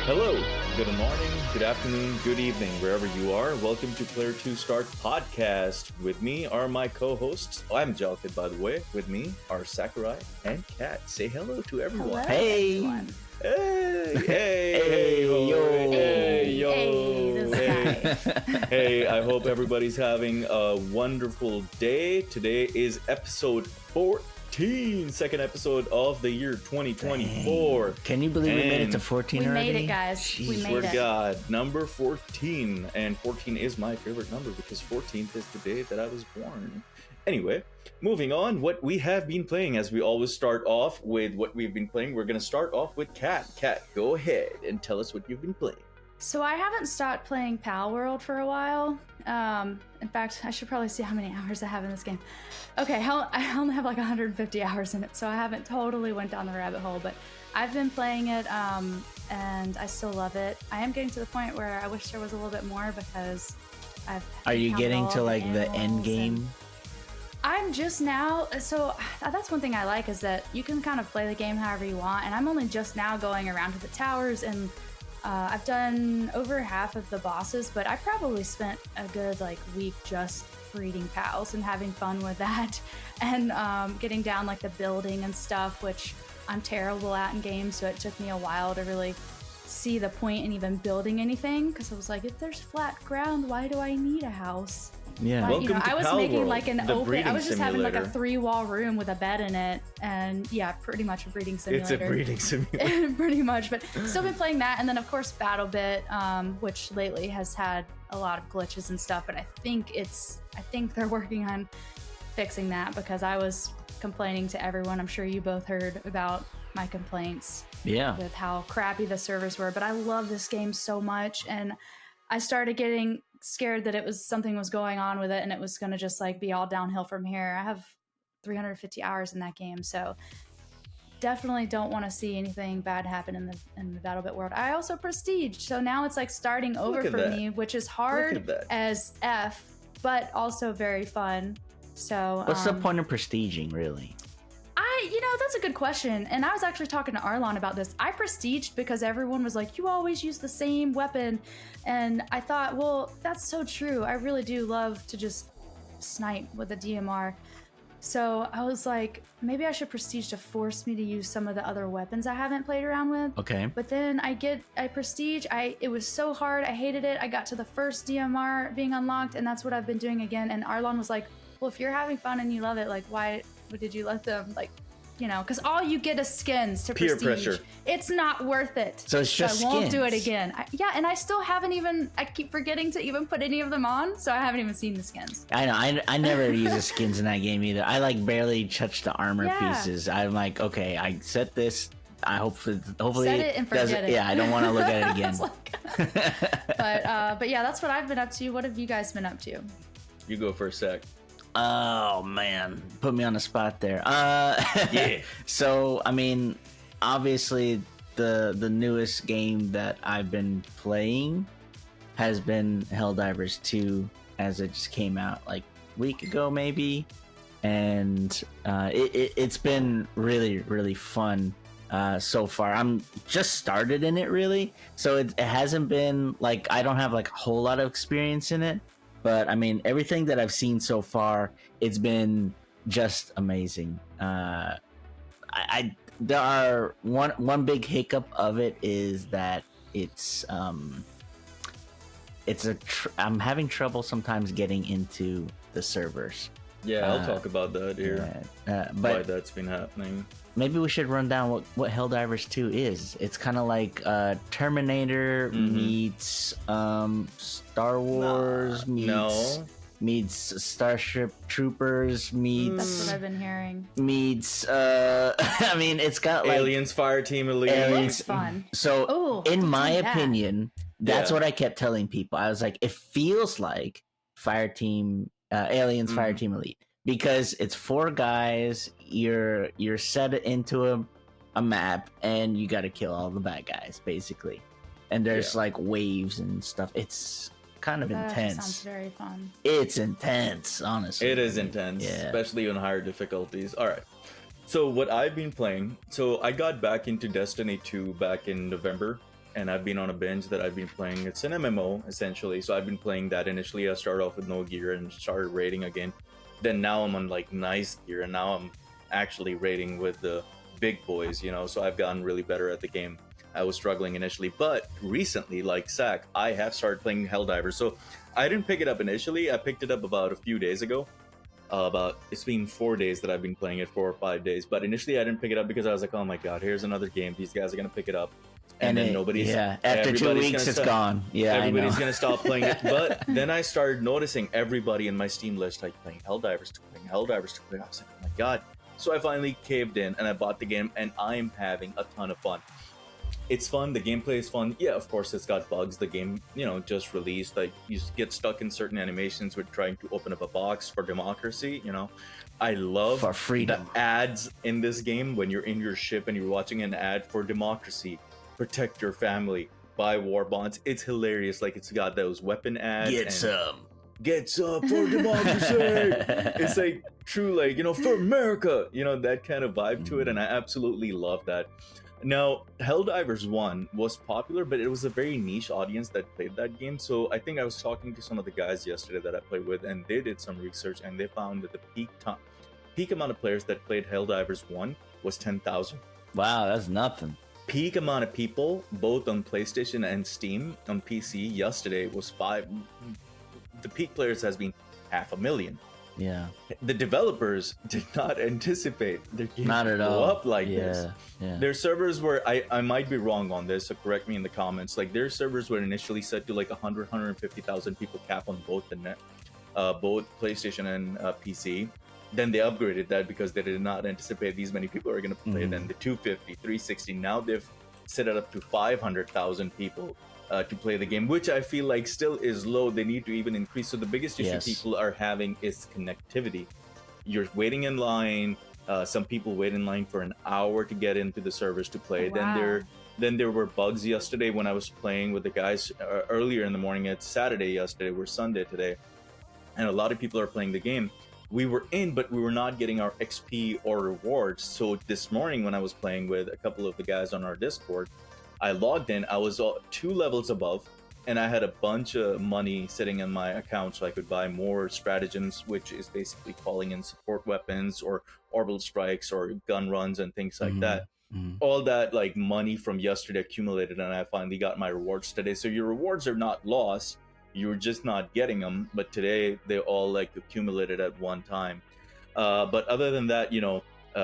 Hello, good morning, good afternoon, good evening, wherever you are. Welcome to Player 2 Start Podcast. With me are my co-hosts. I'm Jalkid, by the way. With me are Sakurai and Kat. Say hello to everyone. Hello, Hey. everyone. Hey, yo. Hey, I hope everybody's having a wonderful day. Today is episode 14, second episode of the year 2024. Dang. Can you believe we made it to 14 We already? made it, guys. Jeez. We made Swear to it. God, number 14. And 14 is my favorite number because 14th is the day that I was born. Anyway, moving on, what we have been playing, as we always start off with what we've been playing, we're going to start off with Kat. Kat, go ahead and tell us what you've been playing. So I haven't stopped playing Pal World for a while. In fact, I should probably see how many hours I have in this game. Okay, I only have like 150 hours in it, so I haven't totally went down the rabbit hole, but I've been playing it, and I still love it. I am getting to the point where I wish there was a little bit more because I've... Are you encountered getting all to like the animals end game? and- I'm just now, so that's one thing I like is that you can kind of play the game however you want, and I'm only just now going around to the towers, and I've done over half of the bosses, but I probably spent a good like week just breeding pals and having fun with that, and getting down like the building and stuff, which I'm terrible at in games, so it took me a while to really see the point in even building anything, because I was like, if there's flat ground, why do I need a house? Yeah. But, Welcome to I was Pal making World, like an the open. breeding I was just having like a simulator. 3-wall room with a bed in it, and yeah, pretty much a breeding simulator. It's a breeding simulator. Pretty much, but still been playing that, and then of course BattleBit, which lately has had a lot of glitches and stuff. But I think they're working on fixing that, because I was complaining to everyone. I'm sure you both heard about my complaints Yeah. with how crappy the servers were, but I love this game so much, and I started getting scared that something was going on with it, and it was going to just like be all downhill from here. I have 350 hours in that game, so definitely don't want to see anything bad happen in the BattleBit world. I also prestige, so now it's like starting over Look at for that. me, which is Look hard at that. as F, but also very fun. So What's the point of prestiging, really? That's a good question. And I was actually talking to Arlon about this. I prestiged because everyone was like, you always use the same weapon. And I thought, well, that's so true. I really do love to just snipe with a DMR. So I was like, maybe I should prestige to force me to use some of the other weapons I haven't played around with. Okay. But then I prestige. It was so hard. I hated it. I got to the first DMR being unlocked, and that's what I've been doing again. And Arlon was like, well, if you're having fun and you love it, like, why did you let them, like, because all you get is skins to Peer prestige. pressure. It's not worth it. So it's just I won't do it skins. again. And I still haven't even, I keep forgetting to even put any of them on, so I haven't even seen the skins. I know. I never use the skins in that game either. I like barely touch the armor Yeah. pieces. I'm like, okay, I set this. I hopefully Set it and forget it. Yeah, I don't want to look at it again. It's like- but yeah, that's what I've been up to. What have you guys been up to? You go for a sec. Oh man, put me on the spot there. Yeah. So I mean, obviously the newest game that I've been playing has been Helldivers 2, as it just came out like a week ago maybe, and it's been really fun so far. I'm just started in it really, so it hasn't been like, I don't have like a whole lot of experience in it. But I mean, everything that I've seen so far, it's been just amazing. There are one big hiccup of it is that I'm having trouble sometimes getting into the servers. Yeah, I'll talk about that here. Why But that's been happening. maybe we should run down what Helldivers 2 is. It's kind of like Terminator meets Star Wars meets Starship Troopers meets That's what I've been hearing. I mean, it's got like Aliens Fireteam Elite. It Aliens- looks fun. So Oh, in my do that. opinion, that's Yeah. what I kept telling people. I was like, it feels like Aliens Fireteam Elite, because it's 4 guys. You're set into a map, and you got to kill all the bad guys basically. And there's like waves and stuff. It's kind of That intense. sounds very fun. It's intense, honestly. It is intense, Yeah. especially on higher difficulties. All right. So what I've been playing, so I got back into Destiny 2 back in November. and I've been on a binge that I've been playing. It's an MMO essentially, so I've been playing that. Initially, I started off with no gear and started raiding again. Then now I'm on like nice gear, and now I'm actually raiding with the big boys. So I've gotten really better at the game. I was struggling initially, but recently, like Zach, I have started playing Helldivers. So I didn't pick it up initially. I picked it up about a few days ago. It's been 4 days that I've been playing it, 4 or 5 days. But initially, I didn't pick it up because I was like, oh my god, here's another game. These guys are gonna pick it up, and then nobody's. Yeah, after 2 weeks, it's gone. Yeah, everybody's gonna stop playing it. But then I started noticing everybody in my Steam list like playing Helldivers, playing Helldivers. I was like, oh my god. So I finally caved in and I bought the game, and I'm having a ton of fun. It's fun. The gameplay is fun. Yeah, of course, it's got bugs. The game, just released. Like, you get stuck in certain animations with trying to open up a box for democracy. I love for freedom. The ads in this game when you're in your ship and you're watching an ad for democracy, protect your family, buy war bonds. It's hilarious. Like, it's got those weapon ads. Get some for democracy. It's like true, like, for America. That kind of vibe to it, and I absolutely love that. Now, Helldivers 1 was popular, but it was a very niche audience that played that game. So I think I was talking to some of the guys yesterday that I played with, and they did some research, and they found that the peak amount of players that played Helldivers 1 was 10,000. Wow, that's nothing. Peak amount of people, both on PlayStation and Steam, on PC, yesterday was 5. The peak players has been 500,000. Yeah. The developers did not anticipate their game to go up like this. Yeah. Their servers were, I might be wrong on this, so correct me in the comments. Like, their servers were initially set to like 150,000 people cap on both both PlayStation and PC. Then they upgraded that because they did not anticipate these many people are going to play. Mm-hmm. Then the 250, 360. Now they've set it up to 500,000 people to play the game, which I feel like still is low. They need to even increase. So the biggest issue people are having is connectivity. You're waiting in line. Some people wait in line for an hour to get into the servers to play. Wow. Then there were bugs yesterday when I was playing with the guys earlier in the morning. It's Saturday yesterday. We're Sunday today, and a lot of people are playing the game. We were in, but we were not getting our XP or rewards. So this morning when I was playing with a couple of the guys on our Discord, I logged in. I was 2 levels above, and I had a bunch of money sitting in my account, so I could buy more stratagems, which is basically calling in support weapons or orbital strikes or gun runs and things like that. All that like money from yesterday accumulated, and I finally got my rewards today. So your rewards are not lost. You're just not getting them, but today they all like accumulated at one time. But other than that,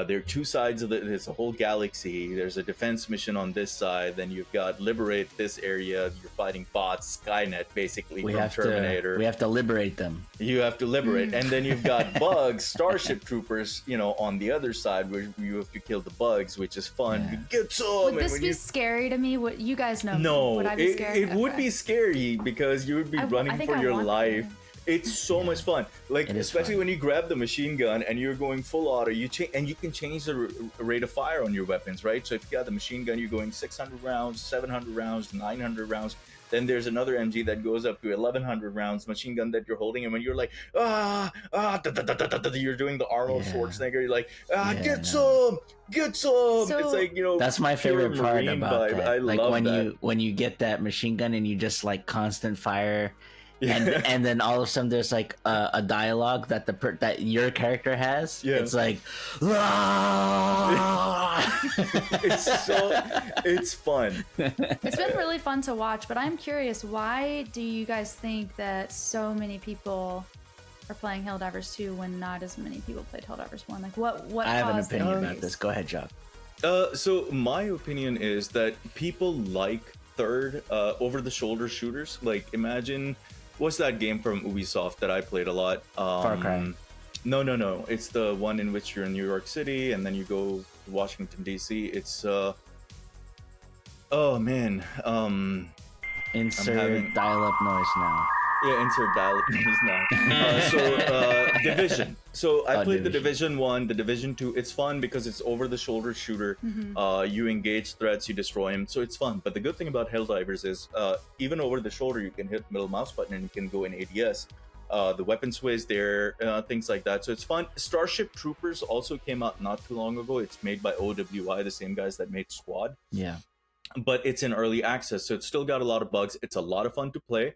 there are 2 sides of there's a whole galaxy. There's a defense mission on this side. Then you've got liberate this area. You're fighting bots, Skynet, basically, from Terminator. We have to liberate them. You have to liberate. And then you've got bugs, Starship Troopers, on the other side, where you have to kill the bugs, which is fun. Yeah. Get some! Would this be scary to me? What you guys know? No, would I be scared? It would be scary because you would be running for your life. It's so much fun, like especially when you grab the machine gun and you're going full auto. You can change the rate of fire on your weapons, right? So if you got the machine gun, you're going 600 rounds, 700 rounds, 900 rounds. Then there's another MG that goes up to 1100 rounds machine gun that you're holding, and when you're like you're doing the Arnold Schwarzenegger, you're like get some. So, it's like that's my favorite part about vibe. that. I like love when that. when you get that machine gun and you just like constant fire. And then all of a sudden there's like a dialogue that that your character has. Yeah. It's like, it's fun. It's been really fun to watch, but I'm curious, why do you guys think that so many people are playing Helldivers 2 when not as many people played Helldivers 1? Like, what I have an caused the opinion about increase? this. Go ahead, Jock. So my opinion is that people like third over-the-shoulder shooters. Like, imagine, what's that game from Ubisoft that I played a lot? Far Cry. No. It's the one in which you're in New York City and then you go to Washington D.C. It's oh man. Insert dial-up noise now. Yeah, insert dial-up noise now. Division. So I played the Division 1, the Division 2. It's fun because it's over-the-shoulder shooter. You engage threats, you destroy them, so it's fun. But the good thing about Helldivers is even over the shoulder, you can hit middle mouse button and you can go in ADS. The weapon sways there, things like that. So it's fun. Starship Troopers also came out not too long ago. It's made by OWI, the same guys that made Squad. Yeah. but it's in early access, so it's still got a lot of bugs. It's a lot of fun to play.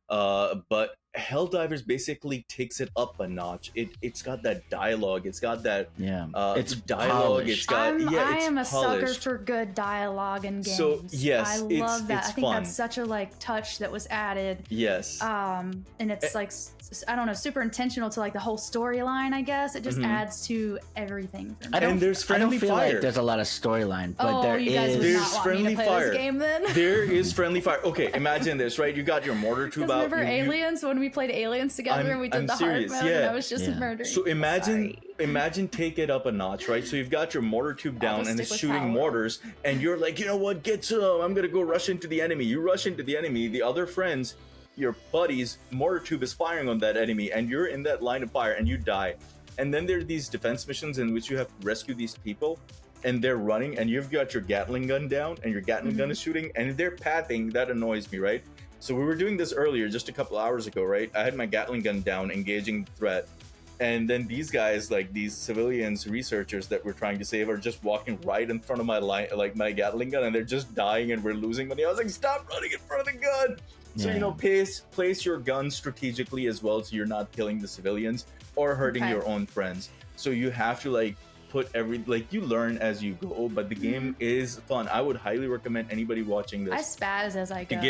But Helldivers basically takes it up a notch. It's got that dialogue. It's got that Yeah, it's dialogue. It's polished. got I it's am a sucker polished. for good dialogue in games. So, yes, I it's- love that. it's I think fun. that's such a like touch that was added. Yes. And it's like I don't know, super intentional to like the whole storyline. I guess it just adds to everything. For me. I don't, And there's I don't friendly feel fire. like there's a lot of storyline, but there you guys is. would There's not want me friendly to play fire. this game then. There is friendly fire. Okay, imagine this, right? You got your mortar tube Because out. remember you- Aliens when we played Aliens together and we did I'm the serious, hard mode and yeah. I was just Yeah. murdering. So imagine, Sorry. take it up a notch, right? So you've got your mortar tube down just and stick it's with shooting power. mortars, and you're like, you know what? Get some. I'm gonna go rush into the enemy. You rush into the enemy. The other friends, your buddies, mortar tube is firing on that enemy, and you're in that line of fire, and you die. And then there are these defense missions in which you have to rescue these people, and they're running, and you've got your Gatling gun down, and your Gatling gun is shooting, and they're pathing. That annoys me, right? So we were doing this earlier, just a couple hours ago, right? I had my Gatling gun down, engaging the threat. And then these guys, like these civilians, researchers that we're trying to save, are just walking right in front of my line, like my Gatling gun, and they're just dying, and we're losing money. I was like, stop running in front of the gun. So Yeah. place your gun strategically as well, so you're not killing the civilians or hurting Okay. your own friends. So you have to like put you learn as you go, but the game is fun. I would highly recommend anybody watching this I spaz as I to go.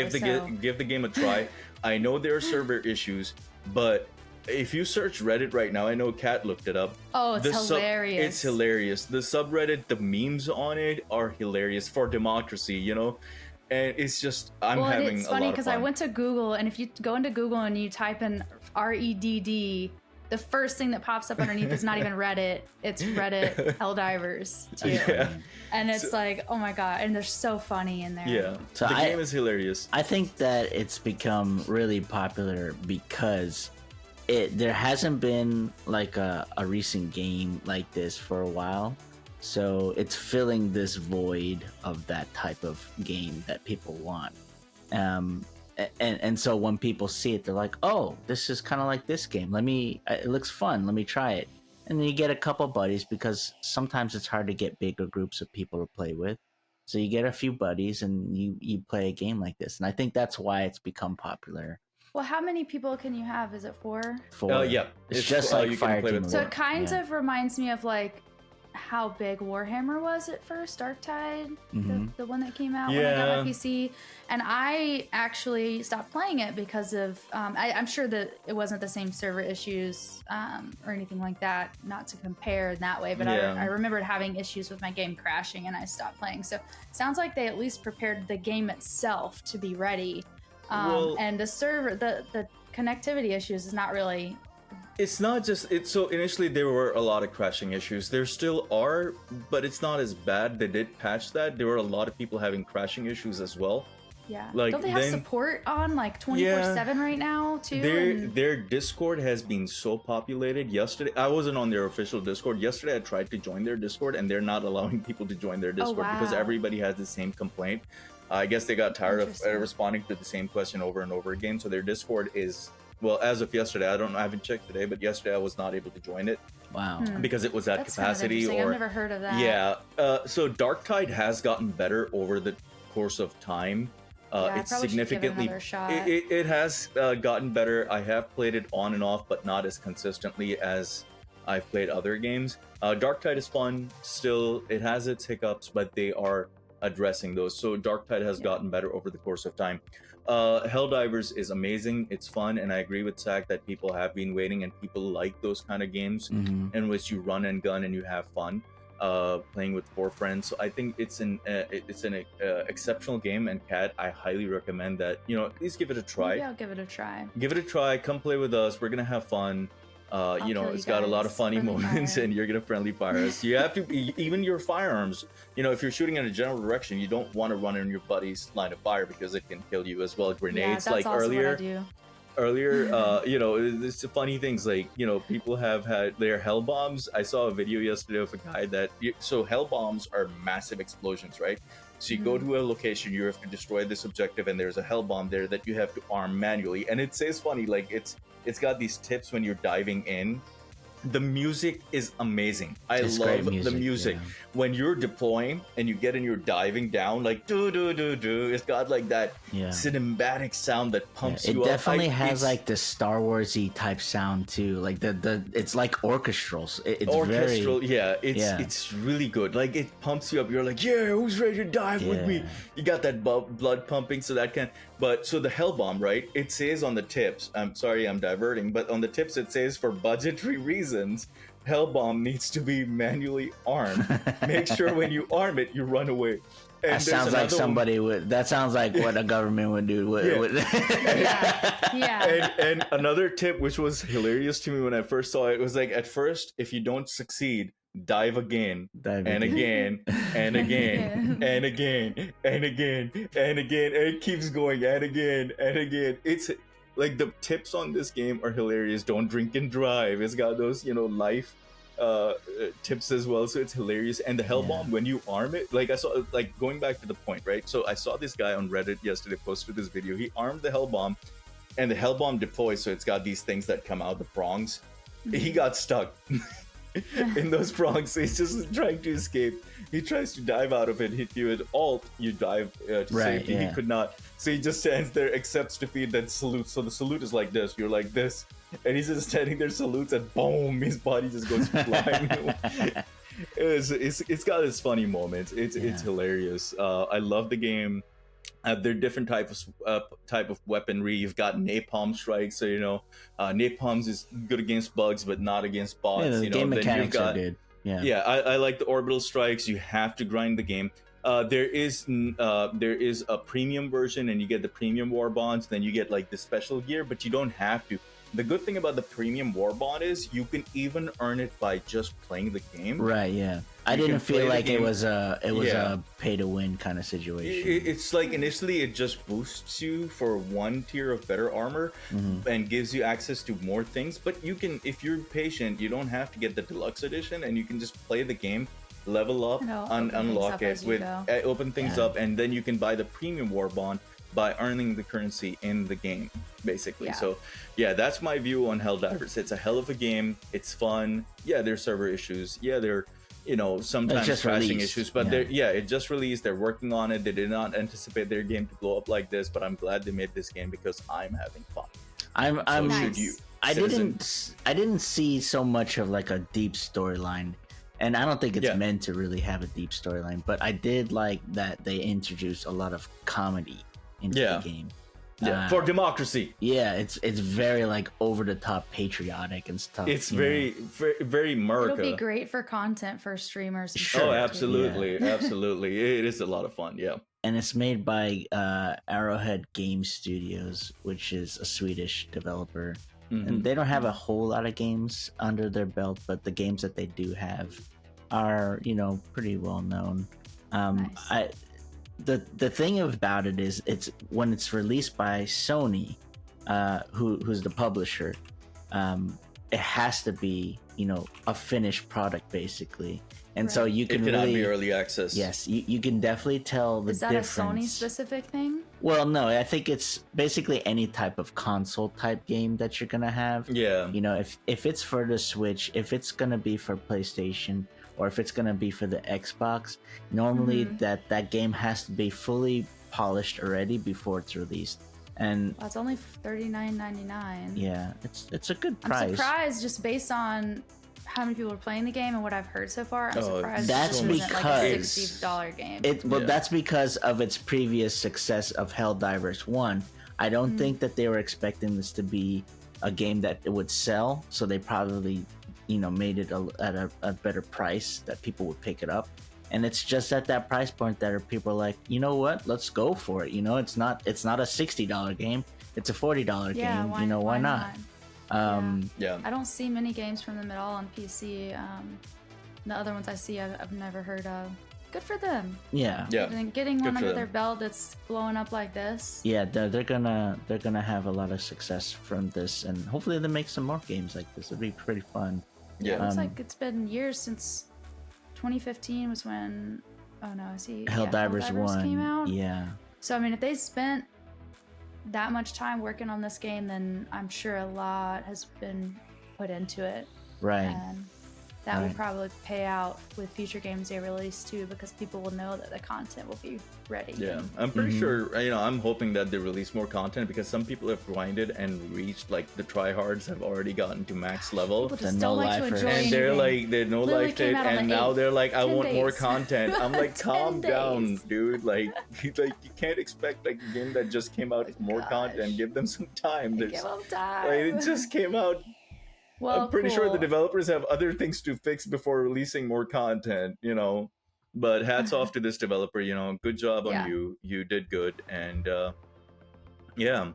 give the game a try. I know there are server issues, but if you search Reddit right now, I know Kat looked it up. Oh, it's hilarious. It's hilarious. The subreddit, the memes on it are hilarious for democracy, and it's just I'm having it's a funny lot of because fun. I went to Google, and if you go into Google and you type in REDD, the first thing that pops up underneath is not even Reddit. It's Reddit Helldivers too. Yeah, And it's like, oh my god, and they're so funny in there. yeah. So The I- game is hilarious. I think that it's become really popular because there hasn't been like a recent game like this for a while. So it's filling this void of that type of game that people want. And so when people see it, they're like, oh, this is kind of like this game. It looks fun. Let me try it. And then you get a couple buddies, because sometimes it's hard to get bigger groups of people to play with. So you get a few buddies and you play a game like this. And I think that's why it's become popular. Well, how many people can you have? Is it 4? Yeah, It's just like you can play Fireteam. with So four. it kind Yeah. of reminds me of like how big Warhammer was at first, Darktide, Mhm. the one that came out when I got Yeah. my PC. And I actually stopped playing it because of, I'm sure that it wasn't the same server issues or anything like that, not to compare in that way, but Yeah. I remembered having issues with my game crashing and I stopped playing. So it sounds like they at least prepared the game itself to be ready. Well- And the server, the connectivity issues is not really. It's not just it. So initially there were a lot of crashing issues. There still are, but it's not as bad. They did patch that. There were a lot of people having crashing issues as well. Yeah. Like, Don't they have then- support on like 24/7 right now too? And- Their Discord has been so populated. Yesterday, I wasn't on their official Discord. Yesterday, I tried to join their Discord, and they're not allowing people to join their Discord because wow. everybody has the same complaint. I guess they got tired of Interesting. responding to the same question over and over again. So their Discord is, well, as of yesterday, I haven't checked today, but yesterday I was not able to join it Wow. because it was at That's kind of capacity. interesting. I've Or never heard of that. yeah, so Darktide has gotten better over the course of time. Yeah, I It's probably should give it significantly another shot. it has gotten better. I have played it on and off, but not as consistently as I've played other games. Darktide is fun still. It has its hiccups, but they are addressing those. So Darktide has gotten better over the course of time. Helldivers is amazing. It's fun, and I agree with Zach that people have been waiting, and people like those kind of games Mhm. in which you run and gun and you have fun playing with 4 friends. So I think it's an exceptional game, and Kat, I highly recommend that at least give it a try. Maybe I'll give it a try. Give it a try. Come play with us. We're gonna have fun. kill you It's got a lot of guys. funny Friendly moments, fire. and you're gonna friendly fire us. You have to be even your firearms. If you're shooting in a general direction, you don't want to run in your buddy's line of fire because it can kill you as well. Yeah, Grenades, that's like also earlier. what I do. It's funny things like people have had their hell bombs. I saw a video yesterday of a guy so hell bombs are massive explosions, right? So you go to a location, you have to destroy this objective, and there's a hell bomb there that you have to arm manually. And it says funny, like it's got these tips when you're diving in, The music is amazing. I It's love great the music, music. yeah. When you're deploying and you get in your diving down, like do do do do, it's got like that Yeah. cinematic sound that Yeah, pumps it you definitely up. has like the Star Warsy type sound too. Like the it's like orchestral. It's orchestral. very Yeah, yeah. it's really good. Like it pumps you up. You're like, yeah, who's ready to dive with me? Yeah. You got that blood pumping, so that can. But so the hell bomb, right? It says on the tips. I'm sorry, I'm diverting, but on the tips it says for budgetary reasons. Hellbomb needs to be manually armed. Make sure when you arm it, you run away. And That sounds like somebody would. That sounds like what a government would do. Yeah. And another tip, which was hilarious to me when I first saw it, was like at first, if you don't succeed, dive again, Dive and again, and again, Yeah. and again, and again, and again, and it keeps going, and again, and again. It's like the tips on this game are hilarious. Don't drink and drive. It's got those, life tips as well, so it's hilarious. And the hell bomb, when you arm it, like I saw, like going back to the point, right? So I saw this guy on Reddit yesterday posted this video. He armed the hell bomb, and the hell bomb deploys, so it's got these things that come out, the prongs. He got stuck in those prongs, so he's just trying to escape. He tries to dive out of it. Hit you with alt, you dive to safety. yeah. He could not, so he just stands there, accepts defeat, then salutes. So the salute is like this. You're like this, and he's just standing there, salutes, and boom, his body just goes flying. It's got its funny moments. It's hilarious. I love the game. There are different type of weaponry. You've got napalm strikes, so napalms is good against bugs, but not against bots. Yeah, the game mechanics are good. Yeah, I like the orbital strikes. You have to grind the game. There is a premium version, and you get the premium war bonds. Then you get like the special gear, but you don't have to. The good thing about the premium war bond is you can even earn it by just playing the game. right. Yeah, I You didn't can play feel the like it game. was a Yeah. pay to win kind of situation. It's like initially it just boosts you for one tier of better armor and gives you access to more things. But you can, if you're patient, you don't have to get the deluxe edition, and you can just play the game, level up, It'll open things unlock up it as you with go. open things Yeah. up, and then you can buy the premium war bond by earning the currency in the game, basically. Yeah. So yeah, that's my view on Helldivers. It's a hell of a game. It's fun. Yeah, there's server issues. Yeah, there sometimes just crashing released. issues, but Yeah. it just released. They're working on it. They did not anticipate their game to blow up like this, but I'm glad they made this game because I'm having fun. I'm So Nice. should you? I citizen. didn't see so much of like a deep storyline, and I don't think it's Yeah. meant to really have a deep storyline. But I did like that they introduced a lot of comedy into Yeah. the game. Yeah, for democracy. Yeah, it's very like over the top patriotic and stuff. It's you know? very It'll America. be great for content for streamers. And Sure. stuff, Oh, too. absolutely, absolutely. It is a lot of fun. Yeah. And it's made by Arrowhead Game Studios, which is a Swedish developer. Mhm. And they don't have a whole lot of games under their belt, but the games that they do have are, pretty well known. Nice. The thing about it is, it's when it's released by Sony, who's the publisher. It has to be, a finished product basically, and so Right. you It can cannot really, be early access. yes, you can definitely tell the Is that difference. a Sony specific thing? Well, no, I think it's basically any type of console type game that you're gonna have. Yeah. If it's for the Switch, if it's gonna be for PlayStation, or if it's gonna be for the Xbox, normally Mhm. that game has to be fully polished already before it's released. And Well, it's only $39.99. yeah, it's a good I'm price. surprised just based on how many people are playing the game and what I've heard so far. I'm Oh, surprised that's this isn't like a because- $60 game. Well, Yeah. that's because of its previous success of Helldivers 1. I don't think that they were expecting this to be a game that it would sell, so they probably, made it at a better price that people would pick it up. And it's just at that price point that people are like, you know what? Let's go for it. It's not a $60 game. It's a $40 yeah, game. why, Why not? Yeah. I don't see many games from them at all on PC. The other ones I see, I've never heard of. Good for them. Yeah. Yeah. Getting Good one for under them. their belt that's blowing up like this. Yeah, they're gonna have a lot of success from this, and hopefully they make some more games like this. It'd be pretty fun. Yeah. It looks Um, like it's been years since 2015 was when. Oh no, I see. Helldivers 1 came out. Yeah. So I mean, if they spent that much time working on this game, then I'm sure a lot has been put into it. Right. And that will Right. probably pay out with future games they release too, because people will know that the content will be ready. Yeah, and- I'm pretty Mhm. sure. I'm hoping that they release more content because some people have grinded and reached like the tryhards have already gotten to max level, People just The don't like to no-lifers. enjoy and anything. they're like they're no Literally life came it, out on and the now 8th. they're like, I 10 want more days. content. I'm like, 10 calm down, days. dude. Like you can't expect like a game that just came out Oh with my more gosh. content. Give them some time. Give There's them like time. it just came out. Well, I'm pretty sure the cool. developers have other things to fix before releasing more content, But hats off to this developer, good job on Yeah. you. You did good, and yeah.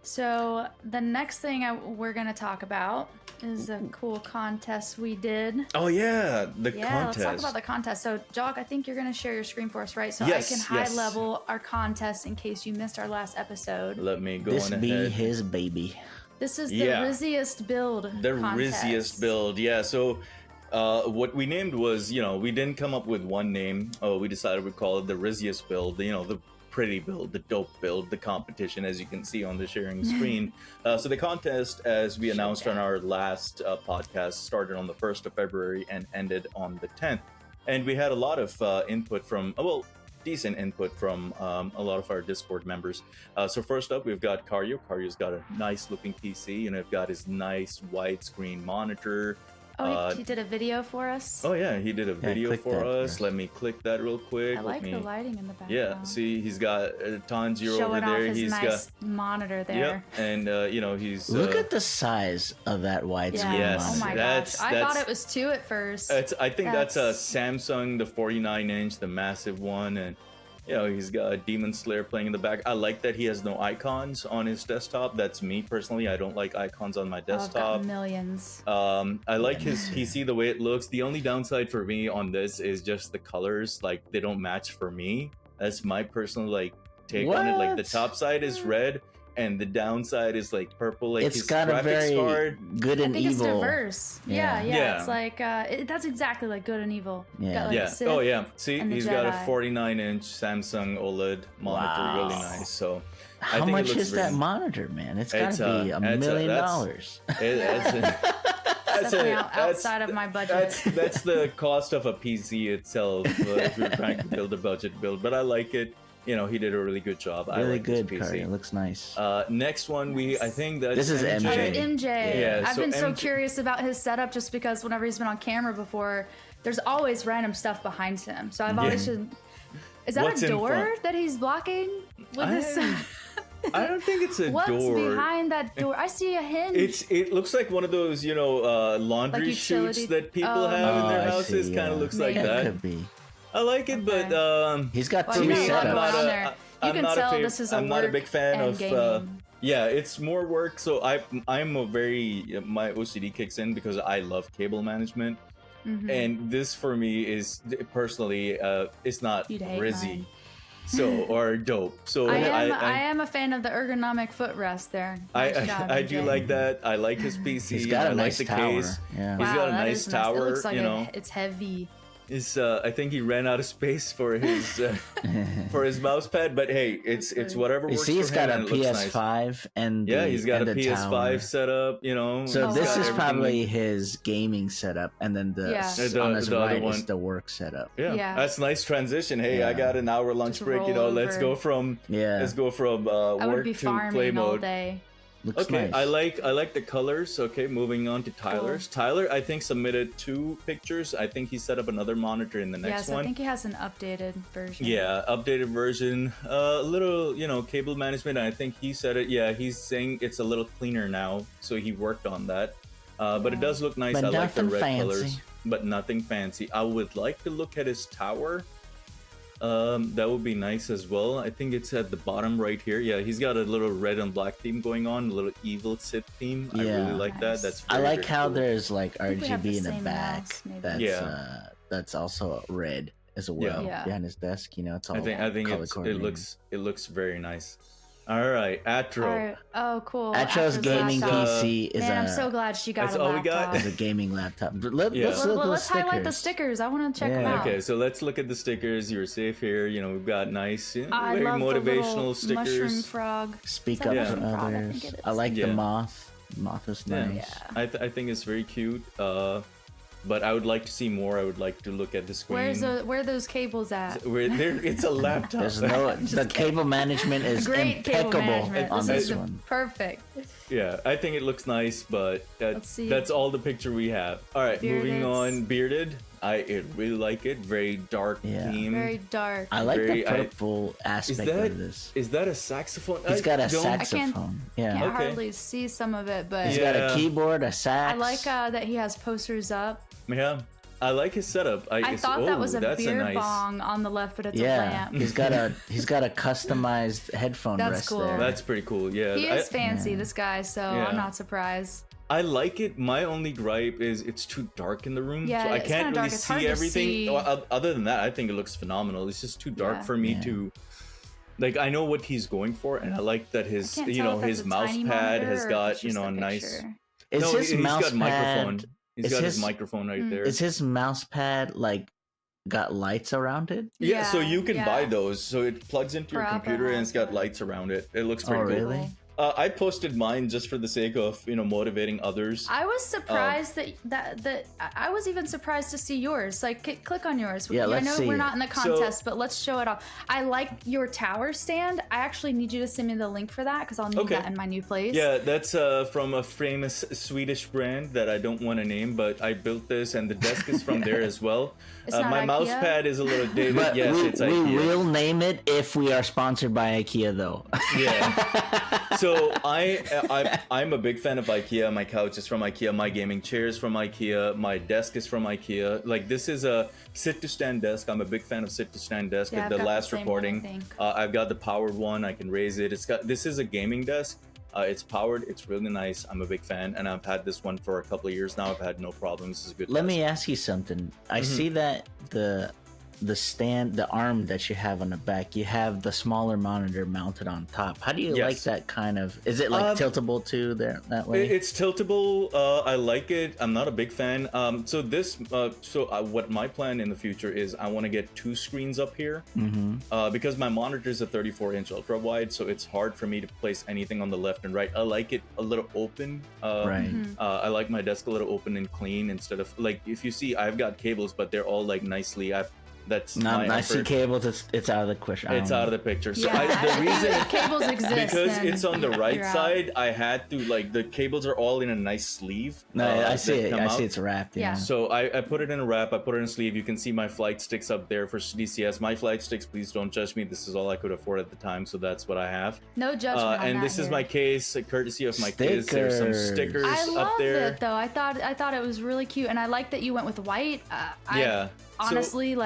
So the next thing we're gonna talk about is a cool contest we did. Oh yeah, the Yeah, contest. let's talk about the contest. So, Jock, I think you're gonna share your screen for us, right? So Yes, I can high yes. level our contest in case you missed our last episode. Let me go This on be ahead. his baby. This is the Yeah. Rizziest build. The contest. Rizziest build, yeah. So what we named was, we didn't come up with one name. We decided we'd call it the Rizziest build, the pretty build, the dope build, the competition, as you can see on the sharing screen. So the contest, as we announced on our last podcast, started on the 1st of February and ended on the 10th. And we had a lot of input from, decent input from a lot of our Discord members. So first up, we've got Karyo. Karyo's got a nice looking PC, and we've got his nice widescreen monitor. Oh, he did a video for us. Oh yeah, he did a video click for that us. first. Let me click that real quick. I like the lighting in the background. Yeah, see, he's got Tanjiro showing over there. off his He's nice got monitor there. yep, and he's Look at the size of that widescreen Yeah. Yes, Oh my that's- gosh. I that's- thought it was 2 at first. I think that's a That's- Samsung, the 49-inch, the massive one, and he's got a Demon Slayer playing in the back. I like that he has no icons on his desktop. That's me personally. I don't like icons on my Oh, I've got desktop. millions. I like his PC the way it looks. The only downside for me on this is just the colors. Like they don't match for me. That's my personal take on it. Like the What? top side is red and the downside is like purple. Like It's his got a graphics very card. good I and think evil. it's diverse. Yeah, Yeah. yeah. It's like that's exactly like good and evil. Yeah. Got, like, Yeah. a Sith Oh yeah. See, and the he's got a Jedi. 49-inch Samsung OLED monitor. Wow. Really nice. So I How think it much looks is that very- monitor, man? It's It's, gotta be $1 it's, million. that's- that's Definitely a- outside of my budget. That's the cost of a PC itself if you're trying to build a budget build. But I like it. He did a really good job. I Really like good, his Kari. PC. It looks nice. Next one, I think that's This is Oh, MJ. MJ. Yeah, I've so been so MJ curious about his setup just because whenever he's been on camera before, there's always random stuff behind him. So I've always just. Is that What's a in door front? that he's blocking with his? I don't think it's a What's door. behind that door? I see a hinge. It looks like one of those, laundry Like chutes utility- that people Oh, have in Oh, their I houses. see, Kind of yeah. looks like Maybe. It that. could be. I like it, Okay. but He's got Well, for you three got me, a lot I'm going not on a- there. You I'm can not a tell fav- this is a I'm not a work big fan and of. gaming. Yeah, it's more work. So I'm a very my OCD kicks in because I love cable management, Mhm. and this for me is personally it's not You'd hate Rizzy, mine. or dope. So I am a fan of the ergonomic footrest there. Nice job, I do MJ. like that. I like his PC. He's got I a like nice the tower. case. Yeah. He's got a that nice is tower, It looks like you it's heavy. I think he ran out of space for his for his mouse pad, but hey, it's whatever You works see, for he's him, got a and it looks nice. PS5 and Yeah, the- he's got and a the PS5 tower. set up, So Oh, this wow. is everything probably like- his gaming setup, and then Yeah. on his the other right one. is the work setup. Yeah, Yeah. that's nice transition. Hey, I Yeah. got an hour lunch Just break. roll Let's over. go from Yeah, I would work be to play farming all mode. day. looks Okay, nice. I like the colors. Okay, moving on to Tyler's. Tyler, I think submitted 2 pictures. I think he set up another monitor in the next Yes, I one. think he has an updated version. Yeah, updated version. A little, cable management. I think he said it. Yeah, he's saying it's a little cleaner now, so he worked on that. But it Yeah. does look nice. But I like the nothing red fancy. colors, but nothing fancy. I would like to look at his tower. That would be nice as well. I think it's at the bottom right here. Yeah, he's got a little red and black theme going on, a little evil Sith theme. I Yeah. really like that. Nice. That's I very, like very how cool. there's like think we have RGB the in the same back. mouse, maybe. That's Yeah. that's also red as well Yeah. behind his desk. It's all I think color it coordinated. looks very nice. All right, Atro. All right. Oh, cool. Atro's gaming laptop. PC is Man, I'm a so glad she got That's a all we laptop. got? is a gaming laptop. But Yeah. let's look at the Let's highlight the stickers. stickers. I want to check them Yeah. out. Okay, so let's look at the stickers. You're safe here. We've got nice, I very love the motivational little stickers. mushroom frog. Speak Is up that for mushroom frog? I others. think it I is. like Yeah. the moth. Moth is Yeah. nice. Yeah. I think it's very cute. But I would like to see more. I would like to look at the screen. Where are those cables at? It's a laptop. There's no Just the kidding. cable management is Great cable impeccable management. on This this is one. perfect. Yeah, I think it looks nice, but Let's see. that's all the picture we have. All right, moving Beardeds. on. Bearded. I really like it. Very dark Yeah. theme. Very dark. I like Very- the purple aspect of this. Is that a saxophone? He's got a don't- saxophone. Yeah. Can't Okay. hardly see some of it, but He's got Yeah. a keyboard, a sax. I like that he has posters up. Yeah, I like his setup. I thought that was a that's beer nice. bong on the left, but it's a yeah, lamp. he's got a customized headphone That's rest cool. there. That's pretty cool. Yeah, He is I, fancy, this guy, so Yeah. I'm not surprised. I like it. My only gripe is it's too dark in the room, Yeah, so I it's can't kinda really dark. It's hard see to everything. see. Well, other than that, I think it looks phenomenal. It's just too dark Yeah. for me Yeah. to. Like, I know what he's going for, and I like that his Can't tell if his that's a mouse tiny pad monitor has or if got it's just a the nice. picture. Is No, his he's mouse got microphone. pad? He's is got his his- microphone right Mm. there. Is his mouse pad like got lights around it? Yeah, so you can yeah. buy those. So it plugs into your For Apple computer and it's got House, lights around it. It looks Oh, pretty cool. really? I posted mine just for the sake of motivating others. I was surprised that I was even surprised to see yours. Like, click on yours. Yeah, I let's know see we're it. not in the contest, but let's show it off. I like your tower stand. I actually need you to send me the link for that because I'll need Okay. that in my new place. Yeah, that's from a famous Swedish brand that I don't want to name, but I built this, and the desk is from there as well. It's not My mouse IKEA? pad is a little dated. But Yes, we, it's we IKEA. will name it if we are sponsored by IKEA, though. Yeah. So I'm a big fan of IKEA. My couch is from IKEA. My gaming chair is from IKEA. My desk is from IKEA. Like, this is a sit to stand desk. I'm a big fan of sit to stand desk. Yeah, At I've the got the last same one, I recording, think. I've got the powered one. I can raise it. This is a gaming desk. It's powered. It's really nice. I'm a big fan, and I've had this one for a couple of years now. I've had no problems. This is a good. Let desk. me ask you something. I Mm-hmm. see that the stand, the arm that you have on the back, you have the smaller monitor mounted on top. How do you Yes. like that kind of? Is it like tiltable too there that way? It's tiltable. I like it. I'm not a big fan. What my plan in the future is, I want to get 2 screens up here. Because my monitor is a 34-inch ultra wide, so it's hard for me to place anything on the left and right. I like it a little open. Right. I like my desk a little open and clean instead of, like, if you see, I've got cables, but they're all like nicely. That's my I see effort. cables. It's out of the question. It's out of the picture. So Yeah, the reason if cables exist because then it's on the right you're out. side, I had to, like, the cables are all in a nice sleeve. No, I see that it. come I out. see it's wrapped. Yeah. Yeah. So I put it in a wrap. I put it in a sleeve. You can see my flight sticks up there for DCS. My flight sticks, please don't judge me. This is all I could afford at the time, so that's what I have. No judgment on And that this is here. my case, courtesy of my kids. There's some Stickers. stickers I up love there. it though. I thought it was really cute, and I like that you went with white. Yeah. Honestly,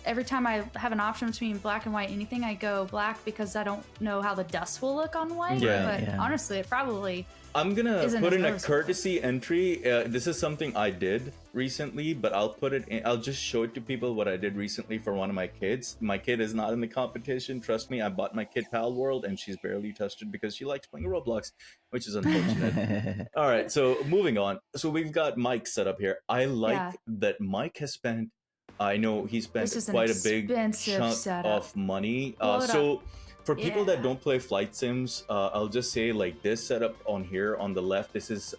every time I have an option between black and white, anything, I go black because I don't know how the dust will look on white. Yeah. But Yeah. honestly, it probably I'm gonna isn't put as in a noticeable. courtesy entry. This is something I did recently, but I'll put it in. I'll just show it to people what I did recently for one of my kids. My kid is not in the competition. Trust me, I bought my kid Pal World, and she's barely touched it because she likes playing Roblox, which is unfortunate. All right, so moving on. So we've got Mike set up here. I like Yeah. that Mike has spent. I know he spent This is an quite a big expensive chunk setup. of money. Blow it So for people that Yeah. don't play flight sims, I'll just say, like, this setup on here on the left, this is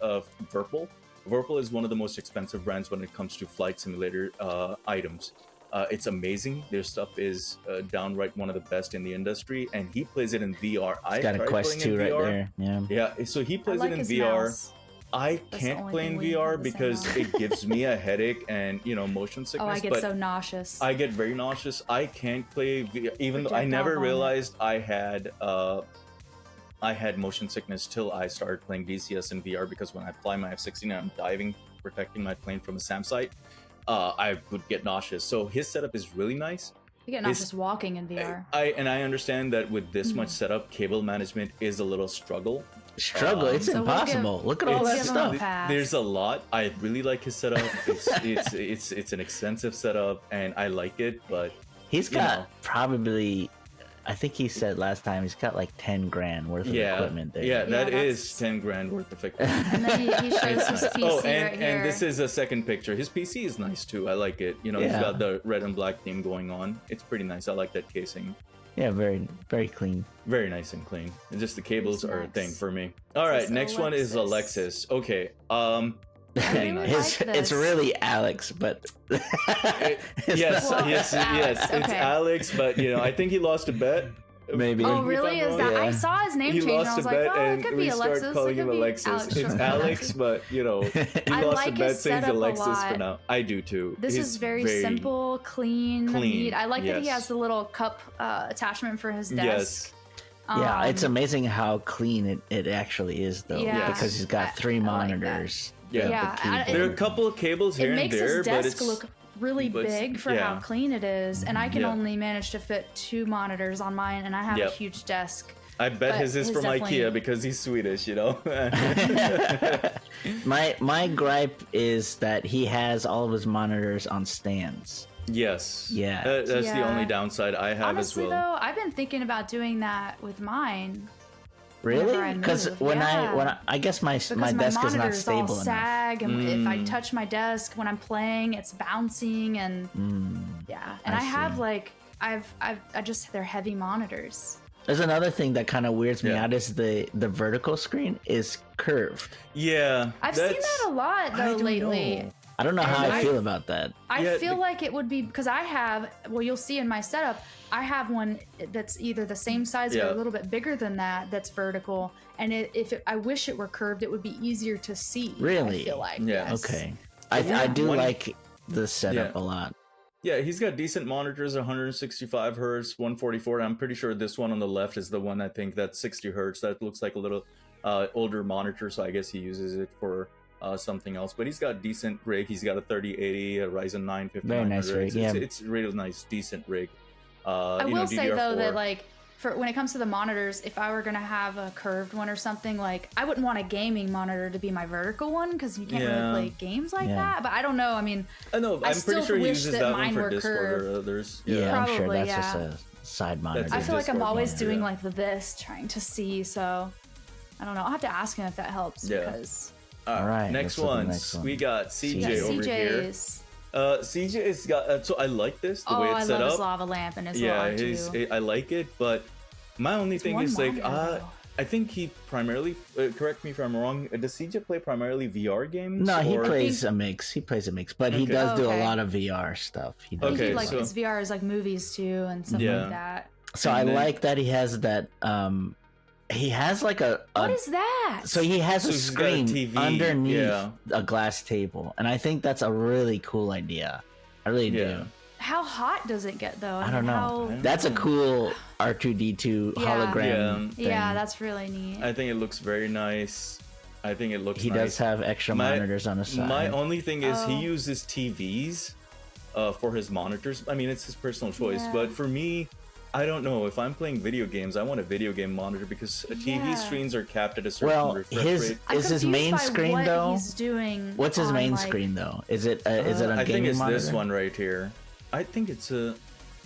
Virpil. Virpil is one of the most expensive brands when it comes to flight simulator items. It's amazing. Their stuff is downright one of the best in the industry, and he plays it in VR. I It's got a tried Quest playing in 2 right VR. there. Yeah. Yeah, so he I plays like it in his VR. mouse. I That's the can't only play thing in we VR have the same because mouse. it gives me a headache and motion sickness. Oh, I get but so nauseous. I get very nauseous. I can't play VR, even though I Projectile never vomit. realized I had motion sickness till I started playing DCS in VR, because when I fly my F-16 and I'm diving, protecting my plane from a SAM site, I would get nauseous. So his setup is really nice. You get nauseous walking in VR. I understand that with this Mm-hmm. much setup, cable management is a little struggle. Struggle. It's So we'll impossible. Look at all that let's give him a stuff. pass. There's a lot. I really like his setup. It's an expensive setup, and I like it. But He's you got know. probably, I think he said last time, he's got like 10 grand worth of equipment there. yeah, that that's- is 10 grand worth of equipment. And then he shows his PC Oh, right here. and this is a second picture. His PC is nice too. I like it. He's Yeah. got the red and black theme going on. It's pretty nice. I like that casing. Yeah, very very clean. Very nice and clean. And just the cables are a thing nice. for me. All right, This next one is Alexis. Alexis. Okay. really nice. like It's this. really Alex, but Yes, Well, yes, Alex, yes. It's okay. Alex, but I think he lost a bet. Maybe. Oh, If really? I'm Is wrong. that? I Yeah. saw his name He change, and lost I a was like, bet, oh, it and could we be start Alexis. calling It him could be Alexis. Alex It's short for Alex, Alexis. but he I lost like a bet, his saying setup a Alexis for lot. now. I do too. This He's is very simple, clean, clean, neat. I like that he yes. has the little cup attachment for his Yes. desk. Yeah, it's Um, amazing how clean it actually is, though. Yeah. Because he's got three I like that. monitors. Yeah. Yeah, the There are a keyboard. couple of cables here It and makes there, his but desk it's look really but it's- big for yeah. how clean it is, and I can Yeah. only manage to fit 2 monitors on mine, and I have Yep. a huge desk. I bet but his is his from definitely- IKEA because he's Swedish, My gripe is that he has all of his monitors on stands. Yes. Yeah. That's the Yeah. only downside I have Honestly, as well. though, I've been thinking about doing that with mine. Really? Whenever I Because move, when yeah. I guess my Because my desk is not monitors all stable enough. sag, and if I Mm. touch my desk when I'm playing, it's bouncing, and yeah. And I I have see. like I just they're heavy monitors. There's another thing that kind of weirds me Yeah. out is the vertical screen is curved. Yeah. I've seen that a lot I though don't lately. know. I don't know how And I I- feel about that. I Yeah, feel like it would be because I have. Well, you'll see in my setup, I have one that's either the same size or Yeah. a little bit bigger than that. That's vertical, and I wish it were curved, it would be easier to see. Really? I feel like. Yeah. Yes. Okay. Yeah, I do one- like the setup Yeah. a lot. Yeah, he's got decent monitors, 165 hertz, 144. I'm pretty sure this one on the left is the one I think that's 60 hertz. That looks like a little older monitor, so I guess he uses it for something else. But he's got decent rig. He's got a 3080, a Ryzen 9 Very nice 5900. rig, yeah. It's really nice, decent rig. I will say though that DDR4. like for when it comes to the monitors, if I were gonna have a curved one or something, like I wouldn't want a gaming monitor to be my vertical one because you can't Yeah. really play games like Yeah. that. But I don't know. I mean, I know. I I'm still pretty sure he wish uses that that one mine for were Discord curved. or others. Yeah, I'm sure Probably, that's yeah. just a side monitor. I His feel like I'm Discord always monitor, doing yeah. like this, trying to see. So I don't know. I'll have to ask him if that helps Yeah. because All right, Next let's look at the one. next one. We got yeah, CJ over here. CJ's. CJ has got. So I like this the Oh, way I it's set love up. his lava lamp and his Yeah, little R2. I like it, but my only thing one is like, monitor, though. I think he primarily. Correct me if I'm wrong. Does CJ play primarily VR games? No, he or- plays a mix. He plays a mix, but he Okay. does do a Okay. lot of VR stuff. He I does. think Okay, he like so- his VR is like movies too and stuff Yeah. like that. So I And then- like that he has that. He has like a. What is that? So he has So a he's got a screen TV, underneath yeah. a glass table, and I think that's a really cool idea. I really Yeah. do. How hot does it get though? I don't know. How... That's a cool R2D2 Yeah. hologram thing. Yeah, that's really neat. I think it looks very nice. I think it looks. He nice. does have extra My- monitors on the side. My only thing is he Oh. uses TVs for his monitors. I mean, it's his personal choice, Yeah. but for me, I don't know. If I'm playing video games, I want a video game monitor because TV Yeah. screens are capped at a certain Well, refresh his rate. I'm is his confused main by screen what though. He's doing. What's his on, main like- screen though? Is it a I think gaming it's monitor? this one right here. I think it's a.